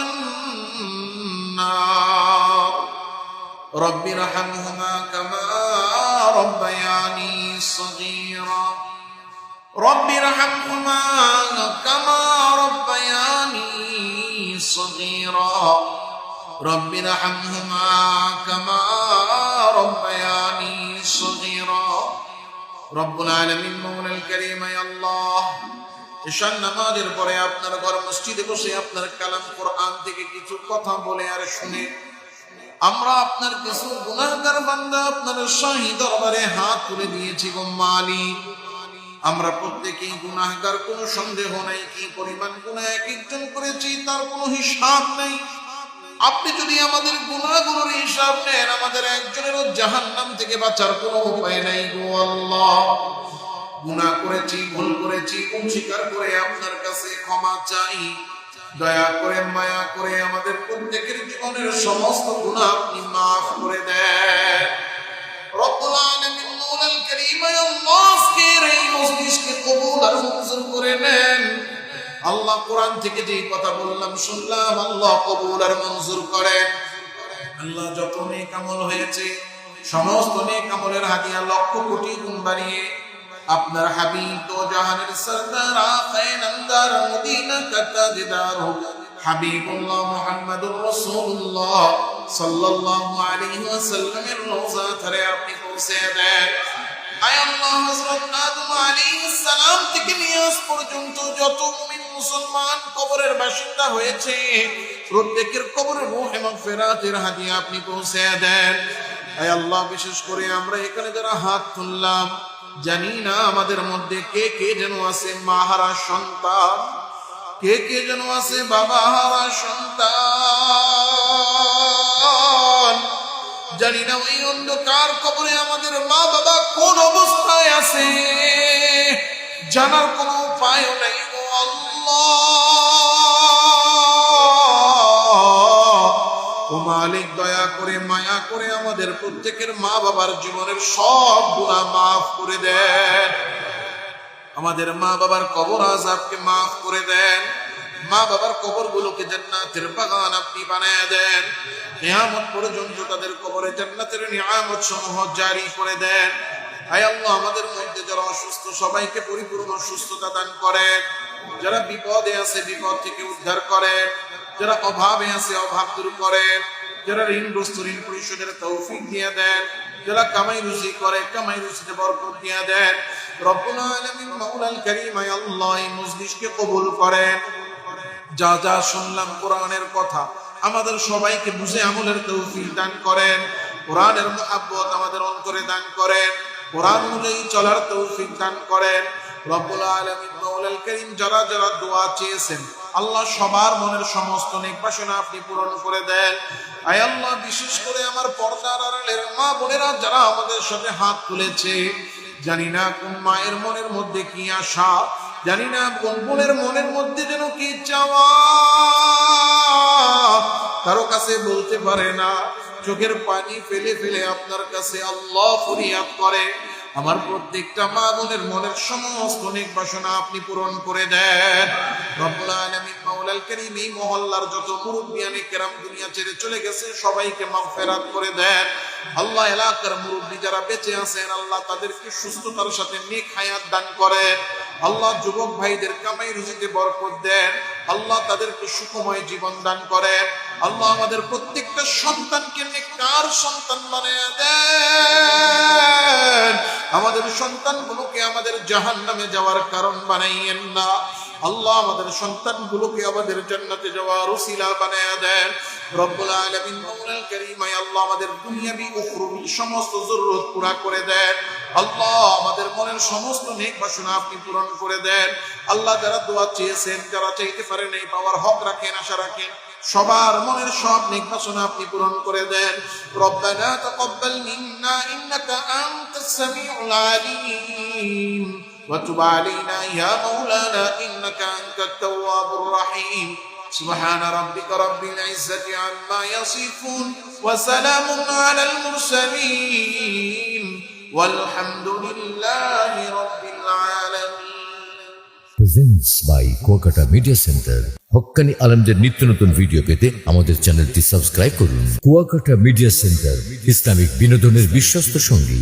النار. رب ارحمهما كما ربياني صغيرا. رب ارحمهما كما ربياني صغيرا. رب ارحمهما كما ربياني صغيرا. رب العالمين مولا الكريم يا الله، ঈশান নামাজের পরে আপনার ঘর মসজিদে বসে আপনার কালাম কোরআন থেকে কিছু কথা বলে আর শুনে আমরা আপনার কিছু গুনাহগার বান্দা আপনার শাহী দরবারে হাত তুলে দিয়েছি গো মালিক। আমরা প্রত্যেকেই গুনাহগার, কোনো সন্দেহ নাই। কি পরিমাণ গুনাহ এক একজন করেছি তার কোনো হিসাব নাই। আপনি যদি আমাদের গুনাহগুলোর হিসাব নেন, আমাদের একজনেরও জাহান্নাম থেকে বাঁচার কোনো উপায় নাই গো আল্লাহ। গুনাহ করেছি, ভুল করেছি, স্বীকার করে আপনার কাছে ক্ষমা চাই। দয়া করে, মায়া করে আমাদের প্রত্যেকের জীবনের সমস্ত গুনাহ আপনি মাফ করে দেন। রব্বুল আলামিন মওলাল কারীম আল্লাহ, আজকের এই মজলিসকে কবুল আর মঞ্জুর করে নেন। আল্লাহ, কোরআন থেকে যে কথা বললাম শুনলাম, আল্লাহ কবুল আর মঞ্জুর করেন। আল্লাহ, যত নেক আমল হয়েছে সমস্ত নেক আমলের হাদিয়া লক্ষ কোটি গুণ বাড়িয়ে আপনার হাবিব তো জাহানের সরদার আখায়ে নামদার মদিনা কা তাজদার হাবিবুল্লাহ মুহাম্মদুর রাসূলুল্লাহ সাল্লাল্লাহু আলাইহি ওয়াসাল্লামের রওজা ধরে আপনি পৌঁছে দেন। আয় আল্লাহ, হযরত আদম আলাইহিস সালাম থেকে নিয়ে আজ পর্যন্ত যত মুমিন মুসলমান কবরের বাসিন্দা হয়েছে প্রত্যেকের কবরে রূহ এবং ফেরাতের হাদিয়া আপনি পৌঁছে দেন। আয় আল্লাহ, বিশেষ করে আমরা এখানে যারা হাত তুললাম, জানি না আমাদের মধ্যে কে কে যেন আছে মাহারা সন্তান, কে কে যেন আছে বাবা হারা সন্তান। জানি না ওই অন্ধকার কবরে আমাদের মা বাবা কোন অবস্থায় আছে। জানার কোনো উপায় নেই ও আল্লাহ। ও মালিক, দয়া করে মায়া করে আমাদের প্রত্যেকের মা বাবার জীবনের সব গুনাহ মাফ করে দেন। আমাদের মা বাবার কবর আযাবকে মাফ করে দেন। মা বাবার কবরগুলোকে জান্নাতের বাগান আপনি বানায় দেন। কিয়ামত পর্যন্ত তাদের কবরে জান্নাতের নিয়ামত সমূহ জারি করে দেন। আয় আল্লাহ, আমাদের মধ্যে যারা অসুস্থ সবাইকে পরিপূর্ণ সুস্থতা দান করেন। যারা বিপদে আছে বিপদ থেকে উদ্ধার করেন। যারা অভাবে আছে অভাব দূর করেন। যারা ঋণগ্রস্ত ঋণ পরিশোধের তৌফিক দিয়ে দেন। যারা কামাই রুজি করে কামাই রুজিতে বরকত দিয়ে দেন। রব্বুল আলামিন মাওলাল কারীম, আয় আল্লাহ, এই মজলিসকে কবুল করেন। যা যা শুনলাম কোরআনের কথা, আমাদের সবাইকে বুঝে আমলের তৌফিক দান করেন। কোরআনের মুহাব্বত আমাদের অন্তরে দান করেন। কোরআন অনুযায়ী চলার তৌফিক দান করেন। রব্বুল আলামিন মাওলাল কারীম, যারা যারা দোয়া চেয়েছেন আল্লাহ সবার মনের সমস্ত নেক বাসনা আপনি পূরণ করে দেন। আয় আল্লাহ, বিশেষ করে আমার পর্দার আড়ালের মা বোনেরা যারা আমাদের সাথে হাত তুলেছে, জানি না কোন মায়ের মনের মধ্যে কি আশা, জানি না কোন বোনের মনের মধ্যে যেন কি চাওয়া, কারো কাছে বলতে পারে না, চোখের পানি ফেলে ফেলে আপনার কাছে আল্লাহ ফরিয়াদ করে। আমার প্রত্যেকটা মা বোনের মনের সমস্ত নেক বাসনা আপনি পূরণ করে দেন। রব্বুল আলামিন মাওলাল কারীম, এই মহল্লার যত মুরব্বিয়ানে কেরাম দুনিয়া ছেড়ে চলে গেছে সবাইকে মাগফিরাত করে দেন। আল্লাহ, এলাকার মুরব্বি যারা বেঁচে আছেন আল্লাহ তাদেরকে সুস্থতার সাথে নেক হায়াত দান করেন। আল্লাহ, যুবক ভাইদের কামাই রুজিতে বরকত দেন। আল্লাহ, তাদেরকে সুখময় জীবন দান করেন। আল্লাহ, আমাদের প্রত্যেকটা সন্তানকে নেককার সন্তান বানিয়ে দেন। আমাদের সন্তানগুলোকে আমাদের জাহান্নামে যাওয়ার কারণ বানাইয়েন না। আল্লাহ, আমাদের সন্তানগুলোকে আমাদের জান্নাতে যাওয়ার ওসিলা বানায়া দেন। রব্বুল আলামিন মাওলাল কারীম, আল্লাহ আমাদের দুনিয়াবি উখরবি সমস্ত জরুরত পুরা করে দেন। আল্লাহ, আমাদের মনের সমস্ত নেক বাসনা আপনি পূরণ করে দেন। আল্লাহ, যারা দোয়া চেয়েছেন, যারা চাইতে পারেন এই পাওয়ার হক রাখেন, আশা রাখেন, সবার মনের সব নেক বাসনা আপনি পূরণ করে দেন। রব্বানা তাকাব্বাল মিন্না ইন্নাকা আনতাস সামিউল আলিম ওয়া তুব আলাইনা ইয়া মাওলানা ইন্নাকা আনতাত তাওয়াবুর রহিম। سبحان ربك رب العزة عما يصفون وسلام على المرسلين والحمد لله رب العالمين. Presents by Kuakata Media Center. হক্কানি আলেমদের নিত্য নতুন ভিডিও পেতে আমাদের চ্যানেলটি সাবস্ক্রাইব করুন। কুয়াকাটা মিডিয়া সেন্টার, ইসলামিক বিনোদনের বিশ্বস্ত সঙ্গী।